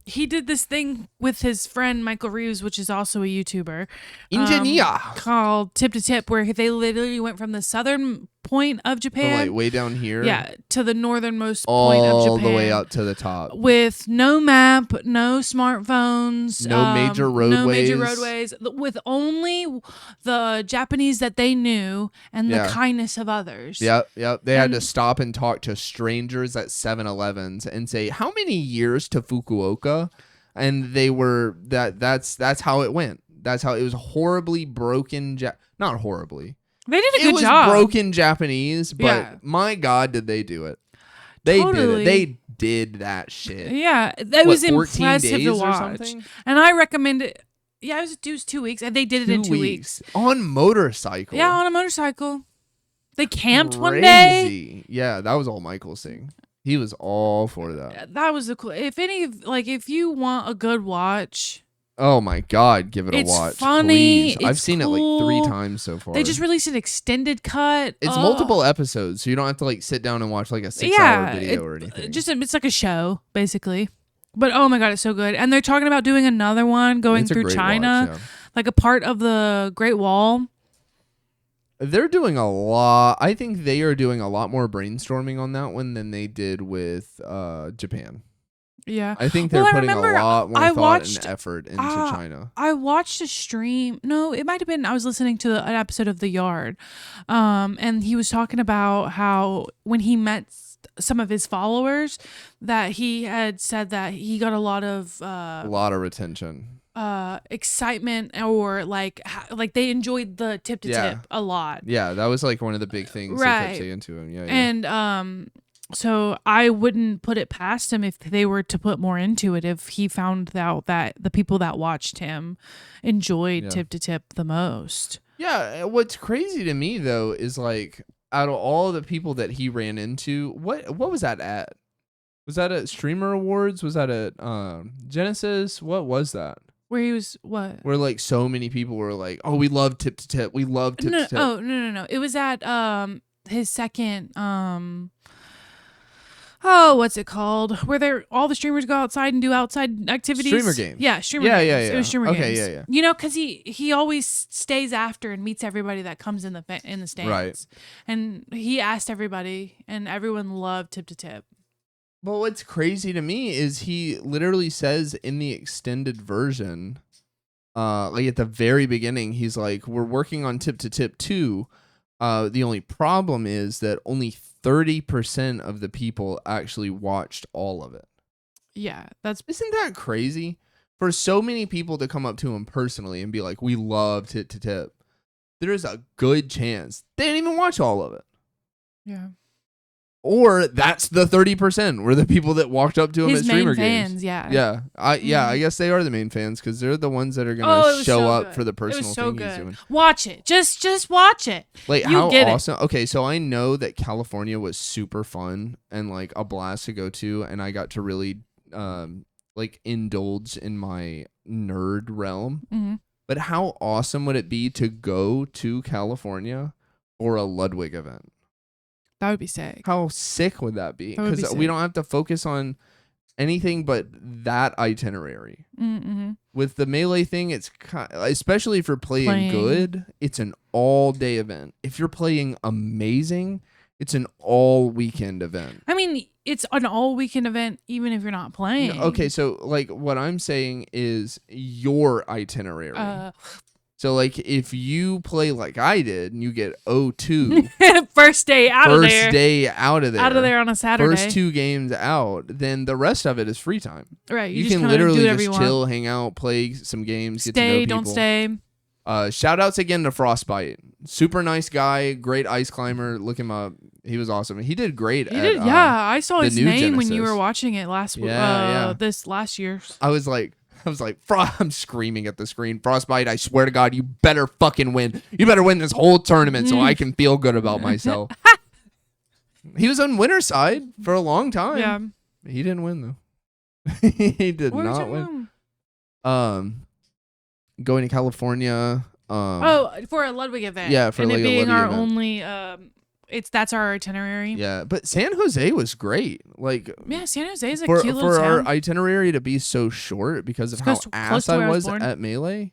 He did this thing with his friend Michael Reeves, which is also a YouTuber. Engineer. Called Tip to Tip, where they literally went from the southern point of From Japan, like way down here. yeah, to the northernmost point of All Japan. the way up to the top. With no map, no smartphones, No major roadways, with only the Japanese that they knew and Yeah. the kindness of others. Yep. They had to And- stop and talk to strangers at 7-Elevens and say, "How many years to Fukuoka?" And they were that's how it went. That's how it was. Horribly broken. Not horribly. They did a It good was job. broken Japanese, but Yeah. my God, did they do it? They did Totally. it. They did that shit. Yeah, that was 14 impressive days to or watch. something? And I recommend it. Yeah, it was 2 weeks, and they did it in 2 weeks. On motorcycle. Yeah, on a motorcycle. They camped one day. Crazy. Yeah, that was all Michael's thing. He was all for that. That was the cool. If you want a good watch, Oh my God, give it a it's watch. funny. Please. I've It's seen cool. it like 3 times so far. They just released an extended cut. It's multiple episodes, so you don't have to like sit down and watch like a 6-hour video or anything. It's like a show, basically. But oh my God, it's so good. And they're talking about doing another one going It's a through great China, watch, yeah. like a part of the Great Wall. They're doing a lot. I think they are doing a lot more brainstorming on that one than they did with Japan. Yeah. I think they're putting a lot more thought and effort into China. I watched a stream. No, it might have been I was listening to an episode of The Yard. And he was talking about how when he met some of his followers that he had said that he got a lot of retention. Excitement or like they enjoyed the tip to tip a lot. Yeah, that was like one of the big things they kept saying to him. Yeah. And so I wouldn't put it past him if they were to put more into it, if he found out that the people that watched him enjoyed tip to tip the most. Yeah, what's crazy to me though is like out of all the people that he ran into, what was that at? Was that at Streamer Awards? Was that at Genesis? What was that? Where he was what? Where like so many people were like, "Oh, we love tip to tip. We love tip to tip." Oh, no. It was at his second what's it called? Where all the streamers go outside and do outside activities. Streamer games. Yeah, streamer games. Yeah. It was streamer games. Yeah. You know, because he always stays after and meets everybody that comes in the stands. Right. And he asked everybody, and everyone loved tip to tip. But what's crazy to me is he literally says in the extended version, like at the very beginning, he's like, "We're working on tip to tip 2. The only problem is that only 30% of the people actually watched all of it." Yeah, isn't that crazy? For so many people to come up to him personally and be like, "We love tip to tip," there's a good chance they didn't even watch all of it. Yeah. Or that's the 30% were the people that walked up to him his at streamer main games. fans, yeah. Yeah. I guess they are the main fans because they're the ones that are going to show up for the personal thing he's doing. Watch it. Just watch it. Like, how awesome. Okay, so I know that California was super fun and like a blast to go to, and I got to really like indulge in my nerd realm. Mm-hmm. But how awesome would it be to go to California for a Ludwig event? That would be sick. How sick would that be? Because we don't have to focus on anything but that itinerary. Mm-hmm. With the Melee thing, it's especially if you're playing good, it's an all-day event. If you're playing amazing, it's an all-weekend event. I mean, it's an all-weekend event even if you're not playing. Okay, so like what I'm saying is your itinerary. So, like, if you play like I did and you get 0-2. First day out of there. First day out of there. Out of there on a Saturday. First 2 games out, then the rest of it is free time. Right. You can literally just chill, hang out, play some games, get to know people. Don't stay. Shout outs again to Frostbite. Super nice guy, great ice climber. Look him up. He was awesome. He did great. I saw his name Genesis. when you were watching it this last year. I was like, I'm screaming at the screen. Frostbite, I swear to God, you better fucking win. You better win this whole tournament so I can feel good about myself. He was on winner's side for a long time. Yeah. He didn't win, though. He did not win. Going to California. For a Ludwig event. Yeah, for and like it being a Ludwig our event. only that's our itinerary. Yeah, but San Jose was great. Like, yeah, San Jose is a cute little for town. our itinerary to be so short because of how ass I was at Melee.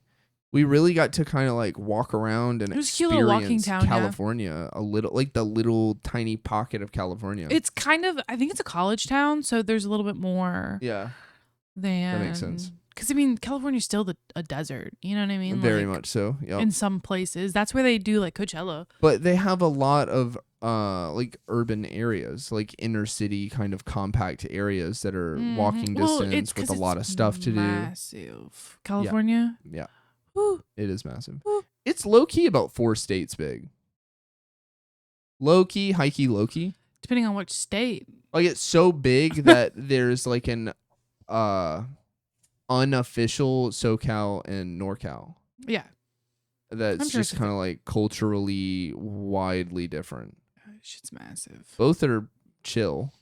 We really got to kind of like walk around and experience California a little, like the little tiny pocket of California. It's kind of, I think it's a college town, so there's a little bit more. Yeah, that makes sense. Because I mean, California's still a desert. You know what I mean? Very much so. Yeah. In some places, that's where they do like Coachella. But they have a lot of like urban areas, like inner city kind of compact areas that are walking distance with a lot of stuff to do. Massive California. Yeah. Woo, It is massive. woo. It's low key about 4 states big. Low key, high key, low key. Depending on which state. Like it's so big that there's like an unofficial SoCal and NorCal. Yeah. That's I'm sure just kind of like culturally widely different. Shit's massive. Both are chill,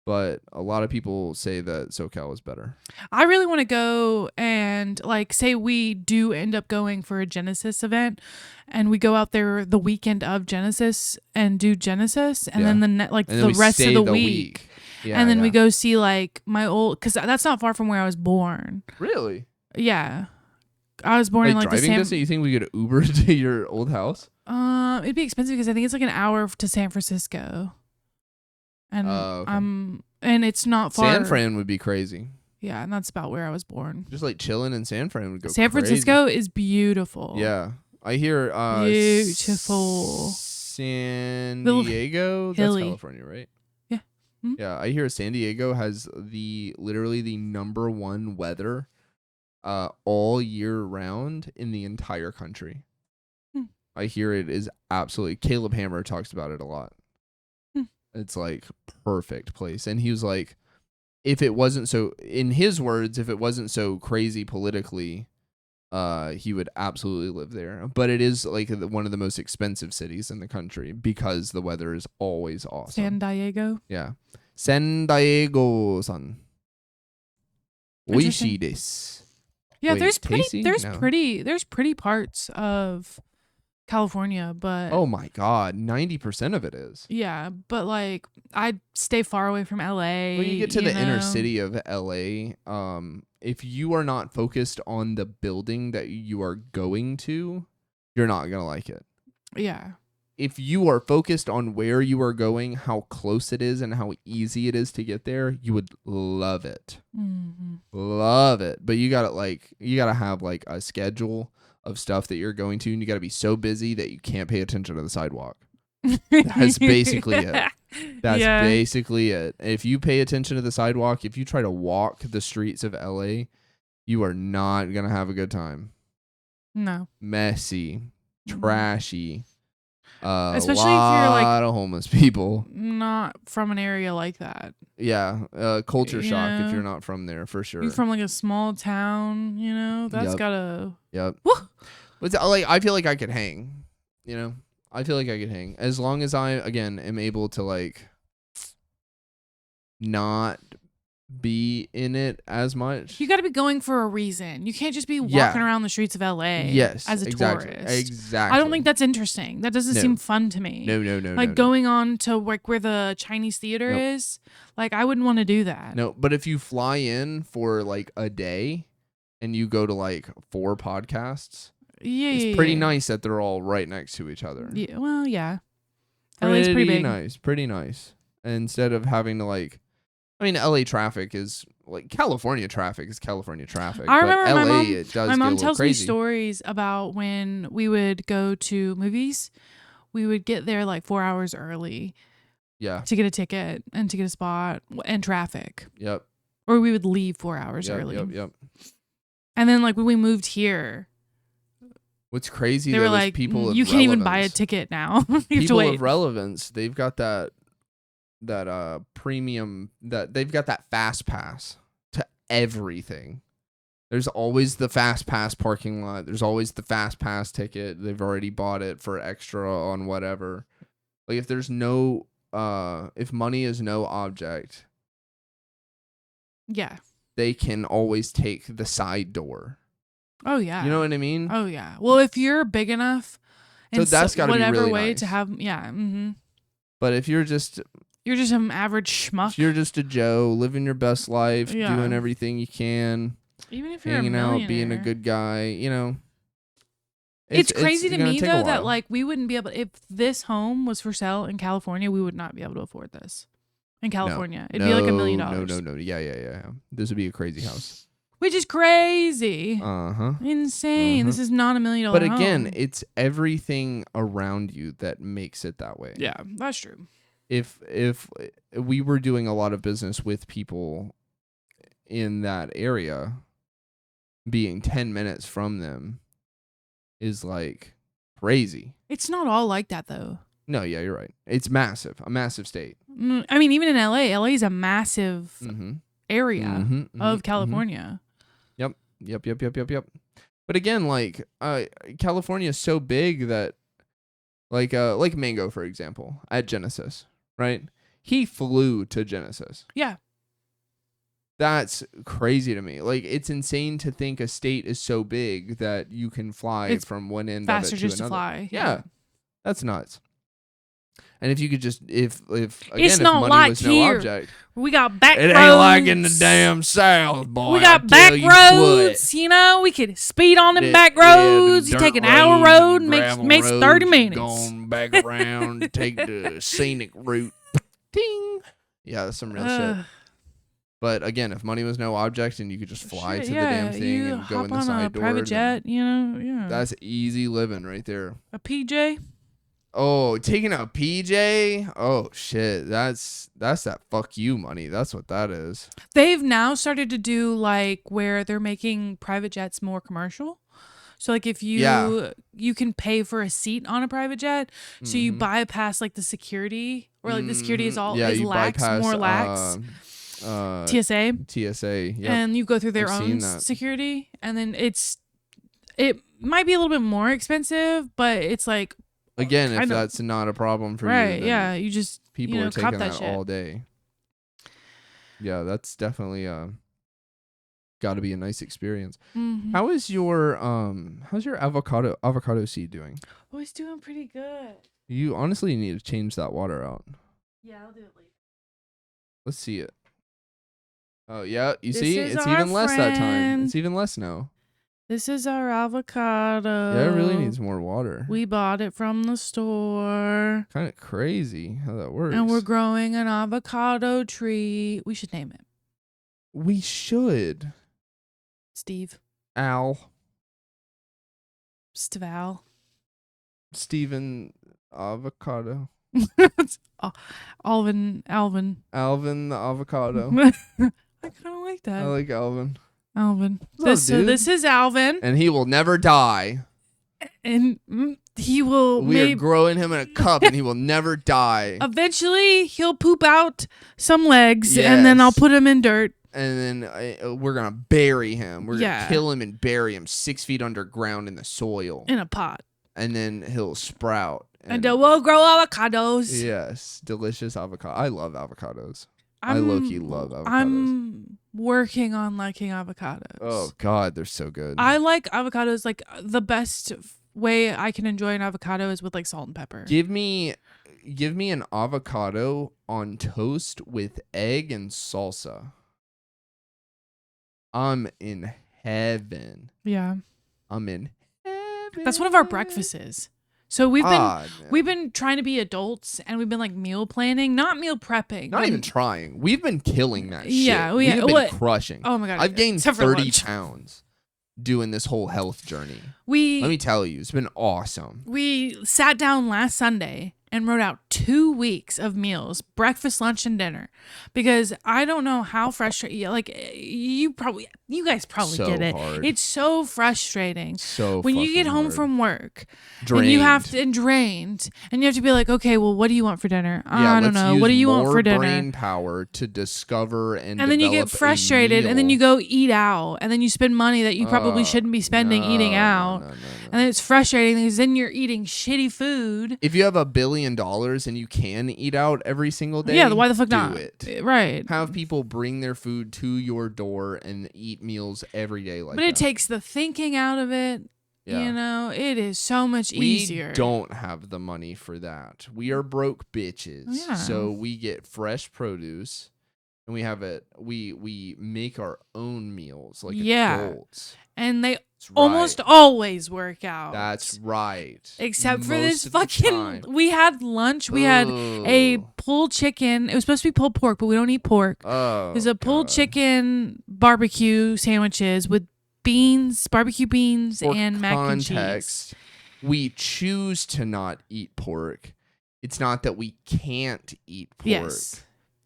but a lot of people say that SoCal is better. I really want to go and like say we do end up going for a Genesis event and we go out there the weekend of Genesis and do Genesis and then the rest of the week. Yeah, and then we go see like my old, because that's not far from where I was born. Really? Yeah. I was born in like driving distance. You think we could Uber to your old house? It'd be expensive because I think it's like an hour to San Francisco. And okay. and it's not far. San Fran would be crazy. Yeah, and that's about where I was born. Just like chilling in San Fran would go San crazy. Francisco is beautiful. Yeah. I hear beautiful. San Diego. That's California, right? Yeah. Mm-hmm. Yeah, I hear San Diego has literally the number one weather all year round in the entire country. I hear it is absolutely. Caleb Hammer talks about it a lot. It's like perfect place. And he was like, if it wasn't so, in his words, if it wasn't so crazy politically, he would absolutely live there. But it is like one of the most expensive cities in the country because the weather is always awesome. San Diego? Yeah. San Diego-san. Oishii desu. Yeah, Wait, there's pretty parts of California, but oh my god, 90% of it is. Yeah, but like I'd stay far away from LA. When you get to the inner city of LA, if you are not focused on the building that you are going to, you're not gonna like it. Yeah. If you are focused on where you are going, how close it is, and how easy it is to get there, you would love it. Mm-hmm. Love it. But you gotta have like a schedule of stuff that you're going to, and you gotta be so busy that you can't pay attention to the sidewalk. That's basically it. That's basically it. If you pay attention to the sidewalk, if you try to walk the streets of LA, you are not gonna have a good time. No. Messy, trashy. Especially if you're like a lot of homeless people. Not from an area like that. Yeah, culture shock if you're not from there, for sure. You're from like a small town, you know? That's gotta. Yep. But like, I feel like I could hang. You know, I feel like I could hang as long as I am able to like not be in it as much. You got to be going for a reason. You can't just be walking around the streets of LA as a tourist. Exactly. I don't think that's interesting. That doesn't seem fun to me. No. Like going on to like where the Chinese theater is, like I wouldn't want to do that. No, but if you fly in for like a day and you go to like 4 podcasts, it's pretty nice that they're all right next to each other. Yeah, well, yeah. LA's pretty big. Pretty nice. Instead of having to like, I mean, LA traffic is like California traffic is California traffic. I remember but LA, it does. My mom tells me stories about when we would go to movies. We would get there like 4 hours early. Yeah. To get a ticket and to get a spot and traffic. Yep. Or we would leave 4 hours early. Yep. And then like when we moved here. What's crazy they were like, people you can't even buy a ticket now. You have people to wait. Of relevance, they've got that premium, that they've got that fast pass to everything. There's always the fast pass parking lot. There's always the fast pass ticket. They've already bought it for extra on whatever. Like if there's no if money is no object, yeah, they can always take the side door. Oh yeah. You know what I mean? Oh yeah. Well, if you're big enough, so that's got to be really way nice. To have, yeah. Mm-hmm. But if you're just an average schmuck. If you're just a Joe, living your best life, doing everything you can, even if you're hanging a out, being a good guy, you know. It's crazy to me though that like we wouldn't be able, if this home was for sale in California, we would not be able to afford this. In California, it'd be like $1 million. No. Yeah. This would be a crazy house. Which is crazy. Insane. This is not $1 million. But again, it's everything around you that makes it that way. Yeah, that's true. If we were doing a lot of business with people in that area, being 10 minutes from them, is like crazy. It's not all like that though. No, yeah, you're right. It's massive, a massive state. I mean, even in LA is a massive Mm-hmm. area Mm-hmm. of Mm-hmm. California. Yep. But again, like California is so big that like Mango, for example, at Genesis, right? He flew to Genesis. Yeah. That's crazy to me. Like, it's insane to think a state is so big that you can fly It's from one end faster of it to just another. to fly. Yeah. That's nuts. And if you could just, if It's again, not if money like was no here. object. We got back It roads. ain't like in the damn South, boy. We got back roads. You know, we could speed on them back roads. You take an hour road and makes 30 minutes. Going back around, take the scenic route. Ding. Yeah, that's some real shit. But again, if money was no object and you could just fly to the damn thing and go in the side door. Private jet, you know, yeah. That's easy living right there. A PJ? Oh, taking a PJ? Oh shit. That's that fuck you money. That's what that is. They've now started to do like where they're making private jets more commercial. So like if you can pay for a seat on a private jet, so you bypass like the security, or like the security is lax, more lax. TSA. TSA, yeah. And you go through their own security, and then it might be a little bit more expensive, but it's like, again, if that's not a problem for you, right? Yeah, you just people are taking that shit all day. Yeah, that's definitely got to be a nice experience. Mm-hmm. How's your avocado seed doing? Oh, it's doing pretty good. You honestly need to change that water out. Yeah, I'll do it later. Let's see it. Oh yeah, you see, it's even less that time. It's even less now. This is our avocado. Yeah, it really needs more water. We bought it from the store. Kind of crazy how that works. And we're growing an avocado tree. We should name it. We should. Steve. Al. Steval. Steven Avocado. Alvin. Alvin the avocado. I kind of like that. I like Alvin. So this is Alvin. And he will never die. And he will... We are growing him in a cup and he will never die. Eventually, he'll poop out some legs, and then I'll put him in dirt. And then we're going to bury him. We're going to kill him and bury him 6 feet underground in the soil. In a pot. And then he'll sprout. And we'll grow avocados. Yes, delicious avocado. I love avocados. I low-key love avocados. I'm working on liking avocados. Oh, God, they're so good. I like avocados. Like, the best way I can enjoy an avocado is with, like, salt and pepper. Give me an avocado on toast with egg and salsa. I'm in heaven. Yeah. I'm in heaven. That's one of our breakfasts. So we've been trying to be adults, and we've been like meal planning, not meal prepping. Not even trying. We've been killing that shit. Yeah, we've been crushing. Oh my God. I've gained 30 pounds doing this whole health journey. Let me tell you, it's been awesome. We sat down last Sunday and wrote out 2 weeks of meals, breakfast, lunch, and dinner, because I don't know how frustrating. Like you guys probably so get it. Hard. It's so frustrating. So when you get home hard. from work, drained. and you have to drained, and you have to be like, okay, well, what do you want for dinner? I don't know. What do you want for dinner? Brain power to discover and then you get frustrated, and then you go eat out, and then you spend money that you probably shouldn't be spending eating out, and then it's frustrating because then you're eating shitty food. If you have $1 billion and you can eat out every single day, why the fuck not? Do it. Right. Have people bring their food to your door and eat meals every day like that. But it takes the thinking out of it. Yeah. You know, it is so much easier. We don't have the money for that. We are broke bitches. Yeah. So we get fresh produce and we have it. We make our own meals like adults. And they almost always work out. That's right. Except for this fucking... We had lunch. We had a pulled chicken. It was supposed to be pulled pork, but we don't eat pork. Oh, There's a pulled chicken barbecue sandwiches with beans, barbecue beans, and mac and cheese. We choose to not eat pork. It's not that we can't eat pork. Yes.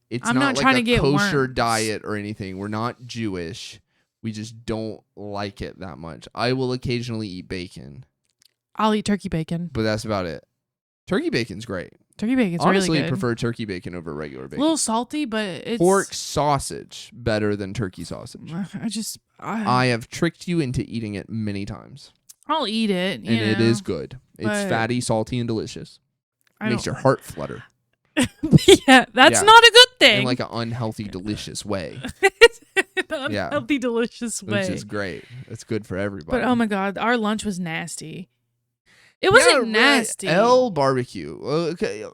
It's I'm not trying like to a get kosher worms. diet or anything. We're not Jewish. We just don't like it that much. I will occasionally eat bacon. I'll eat turkey bacon. but that's about it. Turkey bacon's great. Turkey bacon's Honestly, really good. prefer turkey bacon over regular A bacon. little salty, but it's Pork sausage better than turkey sausage. I have tricked you into eating it many times. I'll eat it, and it is good. It's but fatty, salty, and delicious. Makes your heart flutter. Yeah, that's not a good thing. In like an unhealthy, delicious way. Unhealthy, delicious way. Which is great. It's good for everybody. But oh my God, our lunch was nasty. It wasn't nasty. L barbecue. Okay.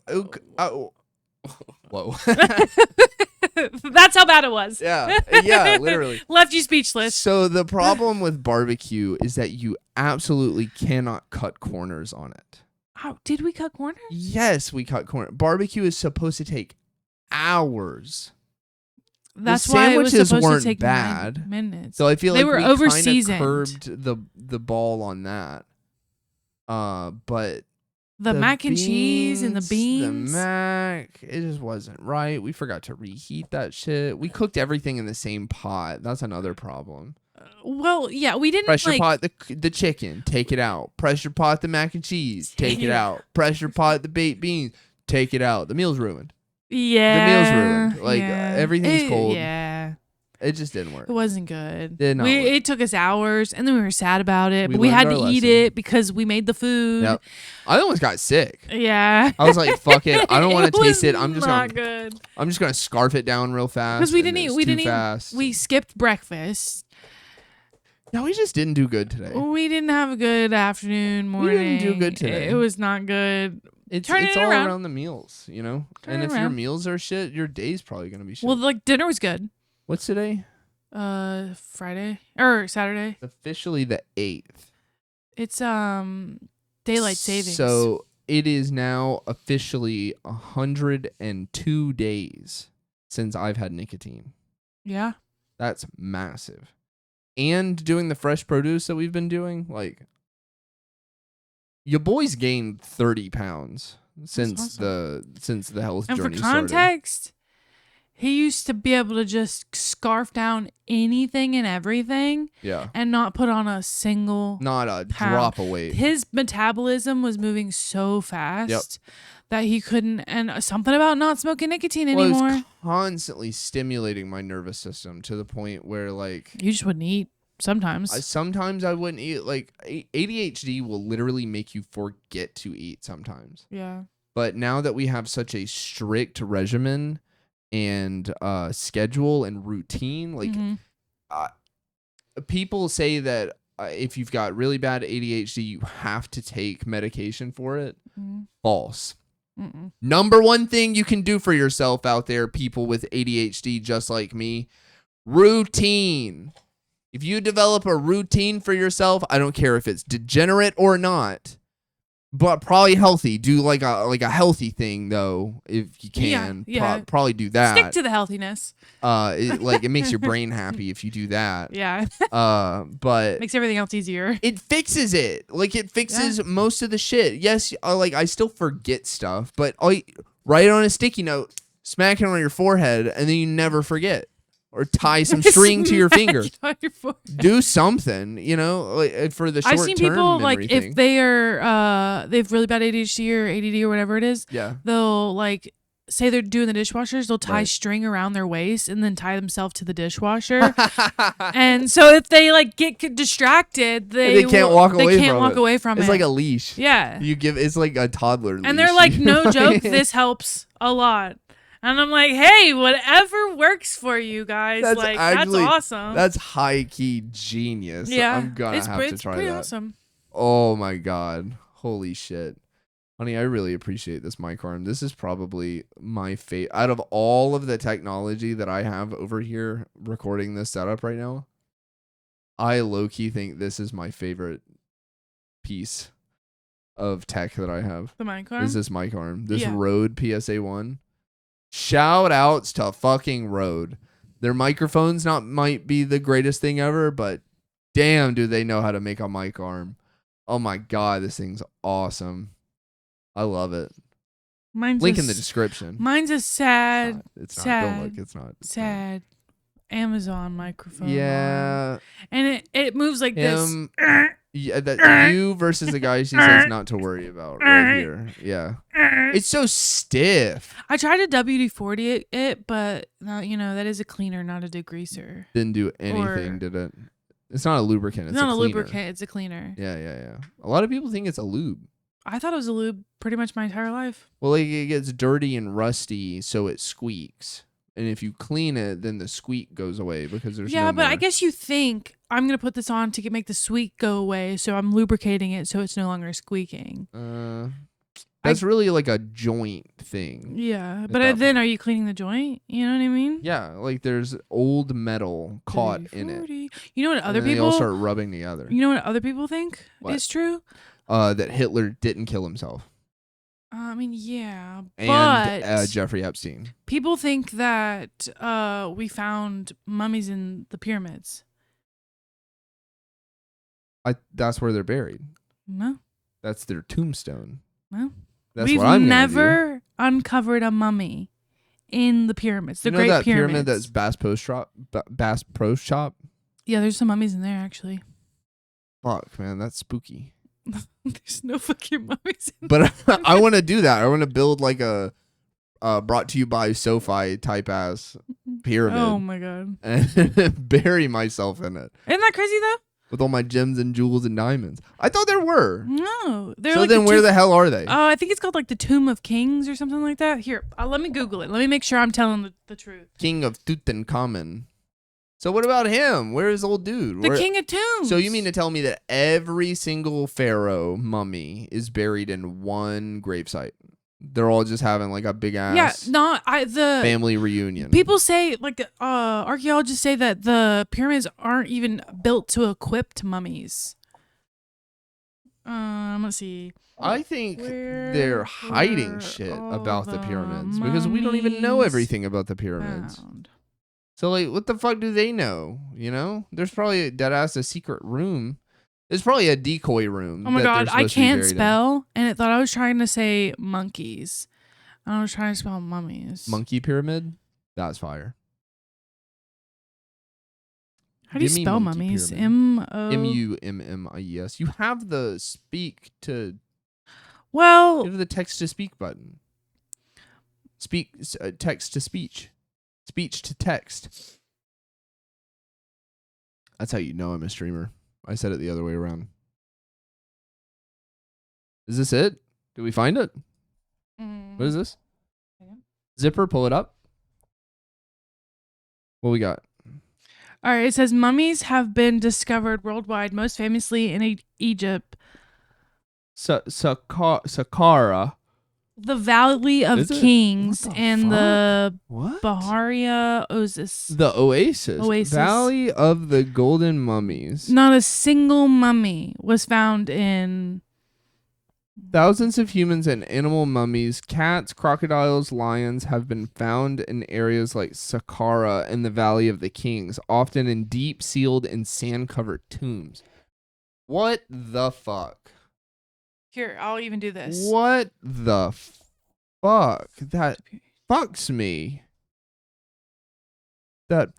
Whoa. That's how bad it was. Yeah, literally. Left you speechless. So the problem with barbecue is that you absolutely cannot cut corners on it. Oh, did we cut corners? Yes, we cut corners. Barbecue is supposed to take hours. That's the why it was supposed weren't to take bad. 9 minutes. So I feel they like were we over kind of seasoned. curbed the ball on that. But the mac and cheese and the beans. The mac, it just wasn't right. We forgot to reheat that shit. We cooked everything in the same pot. That's another problem. Well, yeah, we didn't pressure pot the chicken, take it out. Pressure pot the mac and cheese, take it out. Pressure pot the baked beans, take it out. The meal's ruined. Yeah, the meal's ruined. Like everything's cold. Yeah. It just didn't work. It wasn't good. Did not work. It took us hours, and then we were sad about it, but we had to eat it because we made the food. Yep. I almost got sick. Yeah. I was like, "Fuck it, I don't want to taste it. I'm just gonna scarf it down real fast." Because we didn't eat. We didn't fast. eat. We skipped breakfast. No, we just didn't do good today. We didn't have a good afternoon, morning. We didn't do good today. It was not good. It's all around the and if your meals are shit, your day's probably gonna be shit. Well, like dinner was good. What's today? Friday or Saturday. It's officially the 8th. It's daylight savings. So it is now officially 102 days since I've had nicotine. Yeah. That's massive. And doing the fresh produce that we've been doing, like your boy's gained 30 pounds since the health journey started. And for context, he used to be able to just scarf down anything and everything, and not put on a single not a pound. Drop of weight. His metabolism was moving so fast that he couldn't, and something about not smoking nicotine anymore. It was constantly stimulating my nervous system to the point where, like, you just wouldn't eat. Sometimes I wouldn't eat. Like, ADHD will literally make you forget to eat sometimes. Yeah. But now that we have such a strict regimen and schedule and routine, like, people say that if you've got really bad ADHD, you have to take medication for it. False. Number one thing you can do for yourself out there, people with ADHD just like me, routine. If you develop a routine for yourself, I don't care if it's degenerate or not, but probably healthy. Do like a healthy thing though, if you can. Probably do that. Stick to the healthiness. It makes your brain happy if you do that. Yeah. But makes everything else easier. It fixes it. Like, it fixes most of the shit. Yes, I still forget stuff, but write it on a sticky note, smack it on your forehead, and then you never forget. Or tie some string to your finger. Do something, like, for the short term. I've seen people, like, everything. if they have really bad ADHD or ADD or whatever it is, they'll, like, say they're doing the dishwashers, they'll tie string around their waist and then tie themselves to the dishwasher. And so if they, like, get distracted, they can't walk away from it. It's like a leash. Yeah. It's like a toddler leash. And they're like, no joke, this helps a lot. And I'm like, hey, whatever works for you guys. That's awesome. That's high key genius. Yeah, I'm gonna have to try that. It's awesome. Oh my God. Holy shit. Honey, I really appreciate this mic arm. This is probably my favorite. Out of all of the technology that I have over here recording this setup right now, I low-key think this is my favorite piece of tech that I have. The mic arm? Is this mic arm. This Rode PSA-1. Shout outs to fucking Rode. Their microphones might be the greatest thing ever, but damn, do they know how to make a mic arm. Oh my God, this thing's awesome. I love it. Link in the description. Mine's a sad. It's not. Don't look. It's not. Amazon microphone. Yeah. And it moves like this. Yeah, that you versus the guy she says not to worry about right here. Yeah. It's so stiff. I tried to WD-40 it, but you know, that is a cleaner, not a degreaser. Didn't do anything, Or did it? It's not a lubricant. it's It's a not a cleaner. lubricant, it's a cleaner. Yeah. A lot of people think it's a lube. I thought it was a lube pretty much my entire life. Well, like it gets dirty and rusty, so it squeaks. And if you clean it, then the squeak goes away because there's Yeah, no but more. I guess you think I'm gonna put this on to make the squeak go away, so I'm lubricating it so it's no longer squeaking. That's really like a joint thing. Yeah, at but that then point. are you cleaning the joint? You know what I mean? Yeah, like there's old metal caught in it. You know what other And then people? they all start rubbing together. You know what other people think What? is true? That Hitler didn't kill himself. I mean, yeah, And but Jeffrey Epstein. people think that we found mummies in the pyramids. That's where they're buried. No, That's their tombstone. no. That's We've what I'm gonna do. never uncovered a mummy in the pyramids. The You know Great that Pyramids. pyramid that's Bass Pro Shop? Yeah, there's some mummies in there actually. Fuck, man, that's spooky. There's no fucking mummies in But I want to do that. I want to build like a brought to you by SoFi type ass pyramid. Oh my god. And bury myself in it Isn't that crazy though? with all my gems and jewels and diamonds. I thought there were. No. They're So like then where the hell are they? Oh, I think it's called like the Tomb of Kings or something like that. Here, let me Google it. Let me make sure I'm telling the truth. King of Tutankhamun. So what about him? Where is old dude? The King of Tombs. So you mean to tell me that every single pharaoh mummy is buried in one gravesite? They're all just having like a big ass the family reunion. people say like archaeologists say that the pyramids aren't even built to equip mummies. Let's see. I think Where they're hiding were shit all about the the pyramids because we don't even know mummies everything about the pyramids. found? So like, what the fuck do they know? You know, there's probably a secret room. There's probably a decoy room. Oh my that god, they're I supposed to be can't buried in. spell, and it thought I was trying to say monkeys. I was trying to spell mummies. Monkey pyramid. That's fire. How do you Give me spell monkey mummies? pyramid. MUMMIES. You have the speak to. Well, You have the text to speak button. Text to speech. Speech to text. That's how you know I'm a streamer. I said it the other way around. Is this it? Did we find it? What is this? Zipper, pull it up. What we got? all right. It says mummies have been discovered worldwide, most famously in Egypt, Saqqara. the Valley of Is it? Kings, What the and fuck? the What? Baharia Oasis. The Oasis. Valley of the Golden Mummies. Not a single mummy was found in. Thousands of humans and animal mummies, cats, crocodiles, lions have been found in areas like Saqqara and the Valley of the Kings, often in deep sealed and sand-covered tombs. What the fuck? Here, I'll even do this. What the fuck? That fucks me. That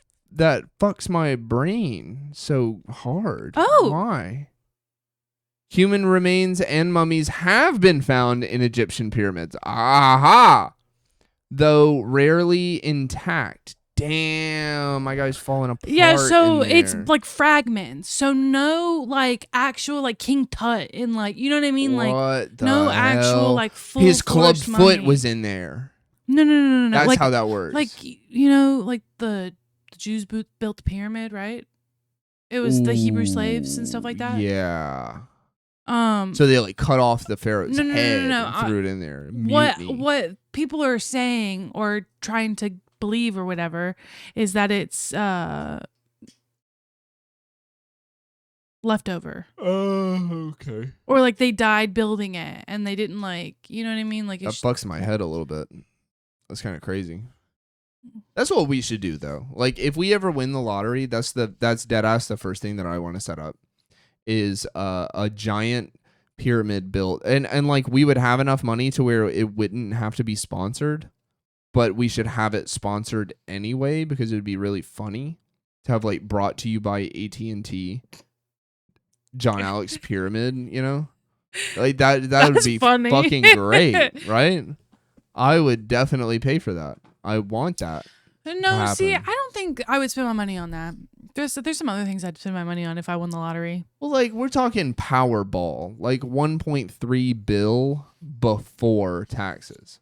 fucks my brain so hard. Oh. Why? Human remains and mummies have been found in Egyptian pyramids. Aha! Though rarely intact. Damn, my guy's falling apart. Yeah, so in it's there. like fragments. So no like actual like King Tut in like, you know what I mean? Like what the no actual hell? like full His clubbed fledged foot mummy. was in there. No. That's like, how that works. like you know, like the Jews built the pyramid, right? It was the Hebrew slaves and stuff like that. Yeah. So they like cut off the pharaoh's No, head no. and threw it in there. what Mutiny. people are saying or trying to believe or whatever is that it's leftover. Oh, okay. Or like they died building it and they didn't like, you know what I mean? Like That it's fucks my head a little bit. That's kind of crazy. That's what we should do though. Like if we ever win the lottery, that's dead ass the first thing that I want to set up is a giant pyramid built and like we would have enough money to where it wouldn't have to be sponsored, but we should have it sponsored anyway because it would be really funny to have like brought to you by AT&T John Alex pyramid, you know? Like that would That's be funny. fucking great, right? I would definitely pay for that. I want that to No, see, I happen. don't think I would spend my money on that. There's some other things I'd spend my money on if I won the lottery. Well, like we're talking Powerball, like 1.3 bill before taxes.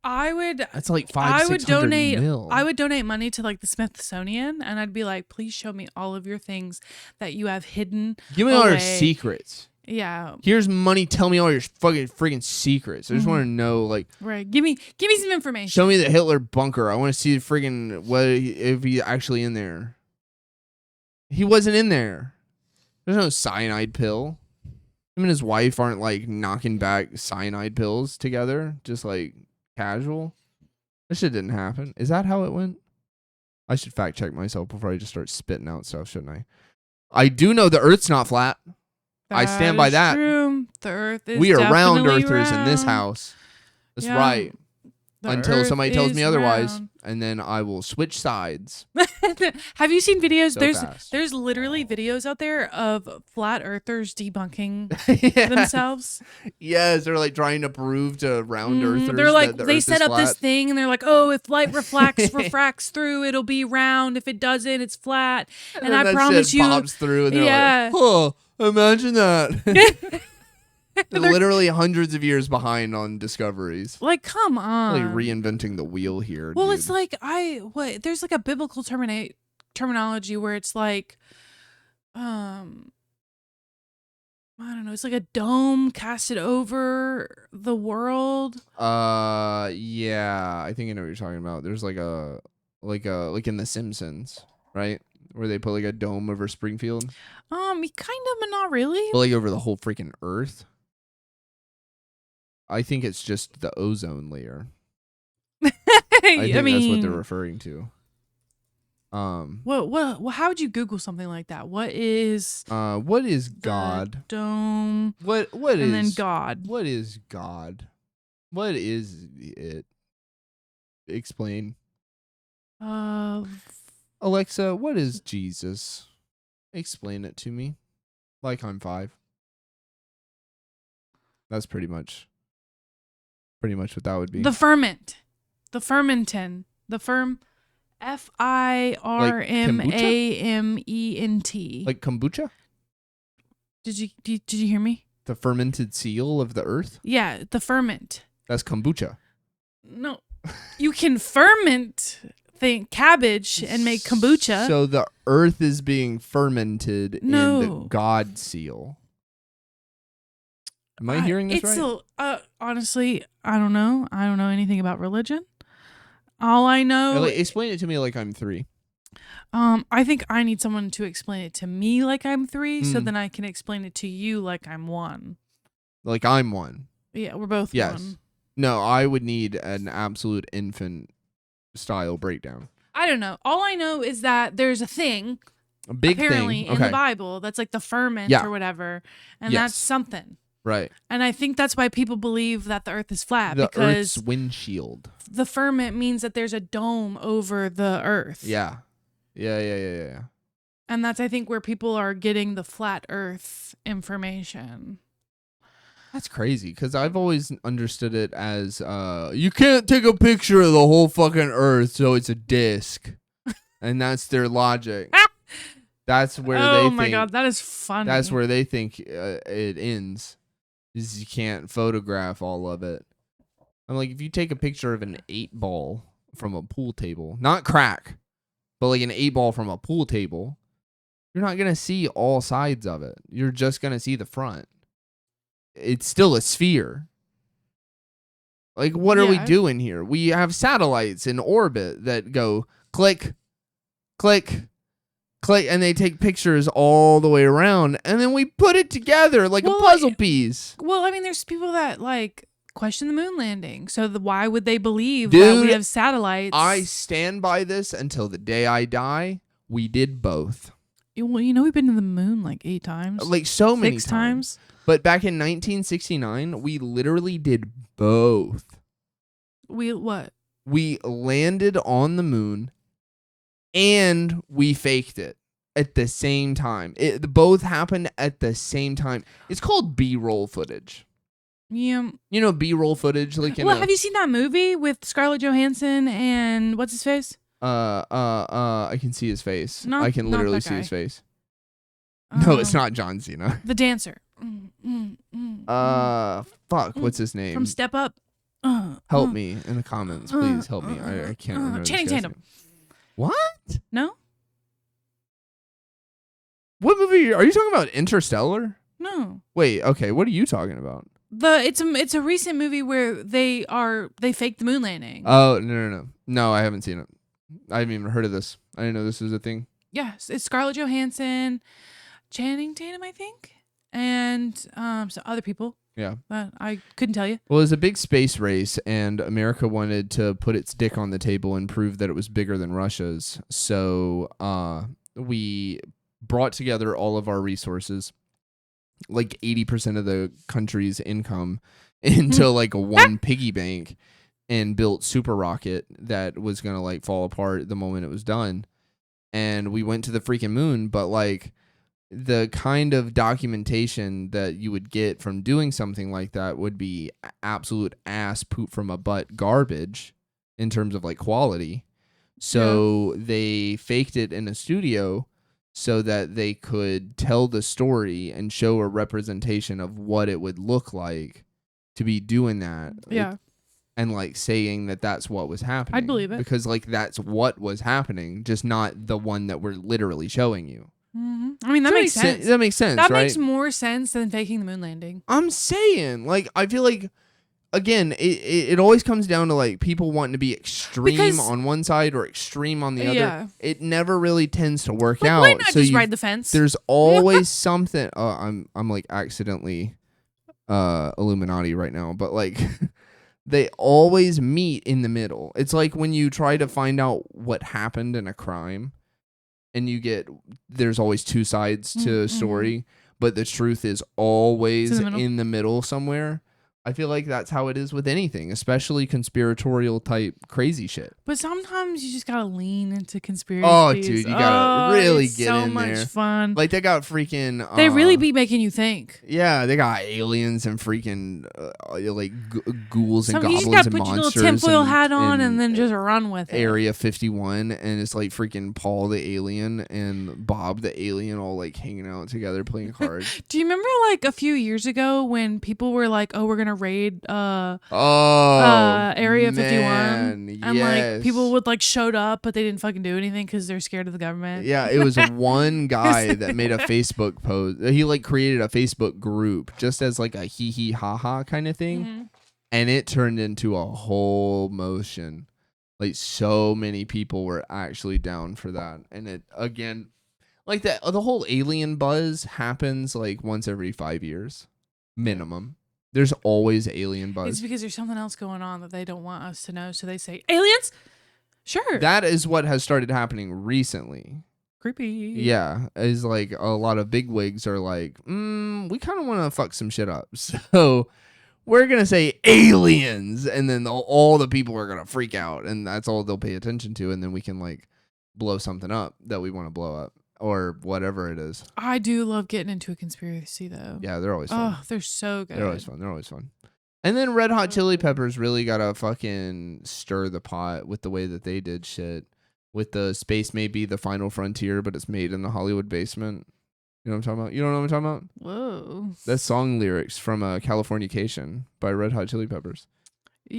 I would That's like I would 600 donate mil. I would donate money to like the Smithsonian, and I'd be like, please show me all of your things that you have hidden Give me all your away. secrets. Yeah. Here's money. Tell me all your fucking freaking secrets. I just Mhm. want to know, like, Right. Give me some information. show me the Hitler bunker. I want to see the freaking if he's actually in there. He wasn't in there. There's no cyanide pill. Him and his wife aren't like knocking back cyanide pills together, just like casual. This shit didn't happen. Is that how it went? I should fact check myself before I just start spitting out stuff, shouldn't I? I do know the Earth's not flat. I stand by is that. True. The Earth is We are round definitely earthers in this round. house. That's Yeah. right. The Until Earth somebody tells is me otherwise, round. and then I will switch sides. Have you seen videos? So there's fast. there's literally videos out there of flat earthers debunking Yes. themselves. Yes, they're like trying to prove to round earthers. They're like, that the they Earth set is up this flat. thing and they're like, oh, if light refracts through, it'll be round. If it doesn't, it's flat. And then I that promise shit you, pops through, and they're yeah. like, "Oh, imagine that." They're literally hundreds of years behind on discoveries. like, come on. Like reinventing the wheel here. Well, dude. it's like there's like a biblical terminology where it's like, I don't know, it's like a dome casted over the world. Yeah, I think I know what you're talking about. There's like in The Simpsons, right? Where they put like a dome over Springfield, Kind of, but not really. but like over the whole freaking Earth. I think it's just the ozone layer. I think that's what they're referring to. What? How would you Google something like that? What is God? dome? What And is then God. What is God? What is it? Explain. Alexa, what is Jesus? Explain it to me. Like I'm 5. That's pretty much what that would be. The ferment. The fermentin. The Firmament. Like kombucha? Did you hear me? The fermented seal of the earth? Yeah, the ferment. That's kombucha. No. You can ferment cabbage and make kombucha. So the earth is being fermented in the God seal. Am I hearing this right? Honestly, I don't know. I don't know anything about religion. All I know. Explain it to me like I'm 3. I think I need someone to explain it to me like I'm 3, so Mm. then I can explain it to you like I'm 1. Like I'm 1. Yeah, we're both Yes. 1. No, I would need an absolute infant style breakdown. I don't know. All I know is that there's a thing, A big apparently, thing. in the Bible that's like the ferment or whatever, and Yes. that's something. Right. And I think that's why people believe that the earth is flat, The because Earth's windshield. the ferment means that there's a dome over the earth. Yeah. Yeah. And that's, I think, where people are getting the flat earth information. That's crazy, because I've always understood it as you can't take a picture of the whole fucking Earth, so it's a disc. And that's their logic. That's where they think. Oh my God, that is funny. That's where they think it ends. Is you can't photograph all of it. I'm like, if you take a picture of an 8-ball from a pool table, not crack, but like an 8-ball from a pool table, you're not going to see all sides of it. You're just going to see the front. It's still a sphere. Like, what are we doing here? We have satellites in orbit that go click, click, click, and they take pictures all the way around, and then we put it together like a puzzle piece. Well, I mean, there's people that like question the moon landing. So why would they believe that we have satellites? I stand by this until the day I die. We did both. Well, we've been to the moon like 8 times. Like so many 6 times. But back in 1969, we literally did both. What? We landed on the moon and we faked it. at the same time. Both happened at the same time. It's called B-roll footage. Yeah. You know B-roll footage, like have you seen that movie with Scarlett Johansson and what's his face? I can see his face. Not- I can not literally that see his guy. face. No, it's not John Cena. The dancer. Fuck, what's his name? From Step Up. Help me in the comments, please help me. I can't remember. Channing this guy's Tatum. name. What? No? What movie are you talking about? Interstellar? No. Wait, okay, what are you talking about? It's a recent movie where they faked the moon landing. Oh, no. No, I haven't seen it. I haven't even heard of this. I didn't know this was a thing. Yes, it's Scarlett Johansson, Channing Tatum, I think, and some other people. Yeah. That I couldn't tell you. Well, it was a big space race, and America wanted to put its dick on the table and prove that it was bigger than Russia's. So we brought together all of our resources, like 80% of the country's income, into like one piggy bank, and built super rocket that was gonna like fall apart the moment it was done. And we went to the freaking moon, but like the kind of documentation that you would get from doing something like that would be absolute ass poop from a butt garbage in terms of like quality. So they faked it in a studio so that they could tell the story and show a representation of what it would look like to be doing that. Yeah. And like saying that that's what was happening. I'd believe it. Because like that's what was happening, just not the one that we're literally showing you. Mm-hmm. I mean, that makes sense. That makes sense, That right? makes more sense than faking the moon landing. I'm saying, like, I feel like, again, it always comes down to like people wanting to be extreme on one side or extreme on the other. Yeah. It never really tends to work Like, out. why not so just ride the fence? There's always something. I'm like accidentally Illuminati right now, but like they always meet in the middle. It's like when you try to find out what happened in a crime, and there's always two sides to a story, but the truth is always in the middle somewhere. I feel like that's how it is with anything, especially conspiratorial type crazy shit. But sometimes you just gotta lean into conspiracies. Oh, dude, you gotta really it's get so in there. So much fun. Like they got freaking. They really be making you think. Yeah, they got aliens and freaking like ghouls and goblins you just gotta and put your monsters. little tinfoil hat on and then just run with it. Area 51, and it's like freaking Paul the alien and Bob the alien all like hanging out together playing cards. Do you remember like a few years ago when people were like, "Oh, we're gonna raid Area 51," and like people would like showed up, but they didn't fucking do anything because they're scared of the government. Yeah, it was one guy that made a Facebook post. He like created a Facebook group just as like a hee hee ha ha kind of thing, and it turned into a whole motion. Like so many people were actually down for that, and it again, like that the whole alien buzz happens like once every 5 years, minimum. There's always alien buzz. It's because there's something else going on that they don't want us to know, so they say aliens. Sure. That is what has started happening recently. Creepy. Yeah, is like a lot of bigwigs are like, we kind of want to fuck some shit up, so we're gonna say aliens, and then all the people are gonna freak out, and that's all they'll pay attention to, and then we can like blow something up that we want to blow up. Or whatever it is. I do love getting into a conspiracy, though. Yeah, they're always fun. Oh, they're so good. They're always fun. And then Red Hot Chili Peppers really gotta fucking stir the pot with the way that they did shit. With the space may be the final frontier, but it's made in the Hollywood basement. You know what I'm talking about? You don't know what I'm talking about? Whoa. That's song lyrics from Californication by Red Hot Chili Peppers.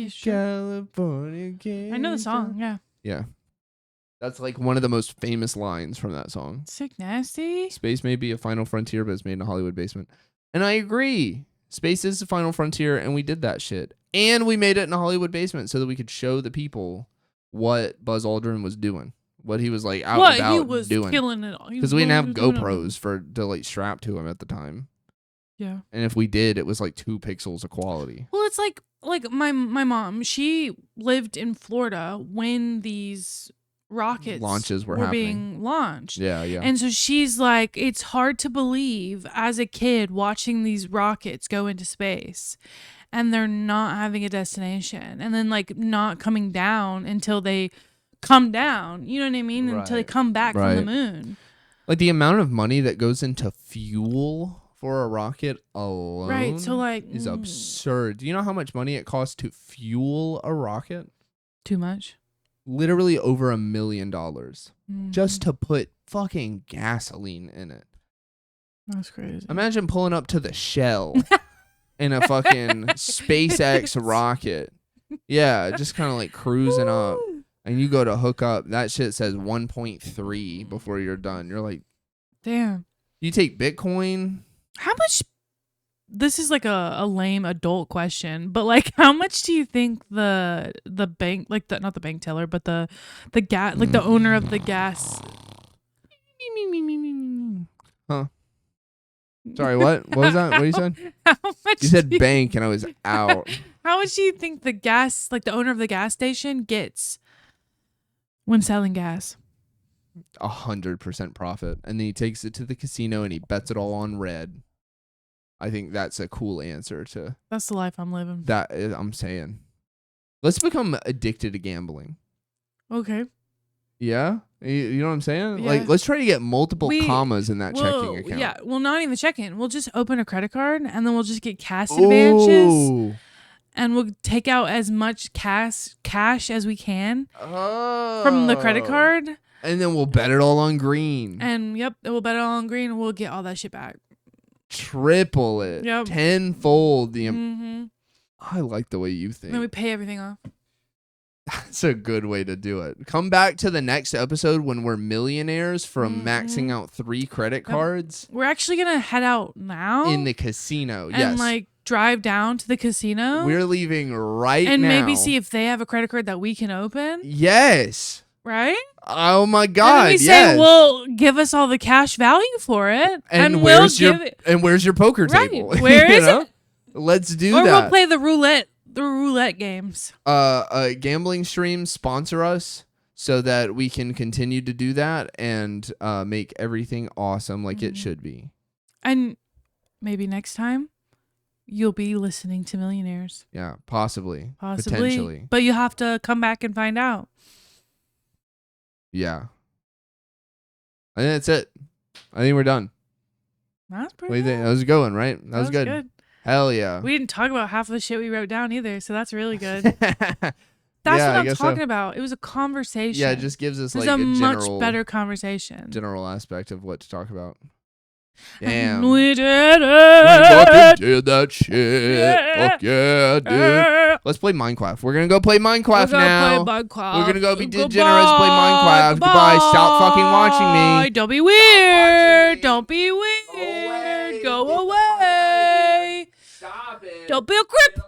Sure? Californication. I know the song, yeah. Yeah. That's like one of the most famous lines from that song. Sick nasty. Space may be a final frontier, but it's made in a Hollywood basement. And I agree. Space is the final frontier, and we did that shit. And we made it in a Hollywood basement so that we could show the people what Buzz Aldrin was doing. What he was like out and about he was doing. Killing it all. Because we didn't have GoPros to like strap to him at the time. Yeah. And if we did, it was like 2 pixels of quality. Well, it's like my mom, she lived in Florida when these rockets Launches were being launched. Yeah. And so she's like, it's hard to believe as a kid watching these rockets go into space and they're not having a destination and then like not coming down until they come down. You know what I mean? Right. Until they come back from the moon. Like the amount of money that goes into fuel for a rocket alone, Right. So like is absurd. Do you know how much money it costs to fuel a rocket? too much. Literally over $1 million Mhm. just to put fucking gasoline in it. That's crazy. Imagine pulling up to the Shell in a fucking SpaceX rocket. Yeah, just kind of like cruising up. And you go to hook up. That shit says 1.3 before you're done. You're like, Damn. you take Bitcoin? How much? This is like a lame adult question, but like, how much do you think the bank, like the not the bank teller, but the gas, like the owner of the gas? Huh? Sorry, what? What was that? What you said? How much? You said bank, and I was out. How much do you think the gas, like the owner of the gas station, gets when selling gas? 100% profit, and then he takes it to the casino and he bets it all on red. I think that's a cool answer to That's the life I'm living. that. I'm saying, let's become addicted to gambling. Okay. Yeah, you know what I'm saying? Yeah. Like, let's try to get multiple commas in that checking account. Yeah, well, not even checking. We'll just open a credit card and then we'll just get cash advances. Ooh. And we'll take out as much cash as we can Oh. from the credit card. And then we'll bet it all on green. And yep, we'll bet it all on green and we'll get all that shit back. Triple it. Yep. Tenfold. Mm-hmm. I like the way you think. Then we pay everything off. That's a good way to do it. Come back to the next episode when we're millionaires from maxing out 3 credit cards. We're actually going to head out now. In the casino, and yes. like drive down to the casino. We're leaving right now. And maybe see if they have a credit card that we can open. Yes. Right? Oh my God! And we say, well, give us all the cash value for it, and where's we'll your where's your poker table? Where is it? Let's do or that. Or we'll play the roulette games. Gambling streams sponsor us so that we can continue to do that and make everything awesome like it should be. And maybe next time you'll be listening to Millionaires. Yeah, possibly. Potentially. But you have to come back and find out. Yeah. I think that's it. I think we're done. That's pretty What do you think? That was going, right? That was good. Hell yeah. We didn't talk about half of the shit we wrote down either, so that's really good. That's what I'm talking about. It was a conversation. Yeah, it just gives us like a general, much better conversation. General aspect of what to talk about. Damn. And we did it. We fucking did that shit. Yeah. Fuck yeah, dude. Let's play Minecraft. We're gonna go play Minecraft now. We're gonna go be degenerates, play Minecraft. Goodbye. Stop fucking watching me. Don't be weird. Don't be weird. Go away. Stop it. Don't be a creep.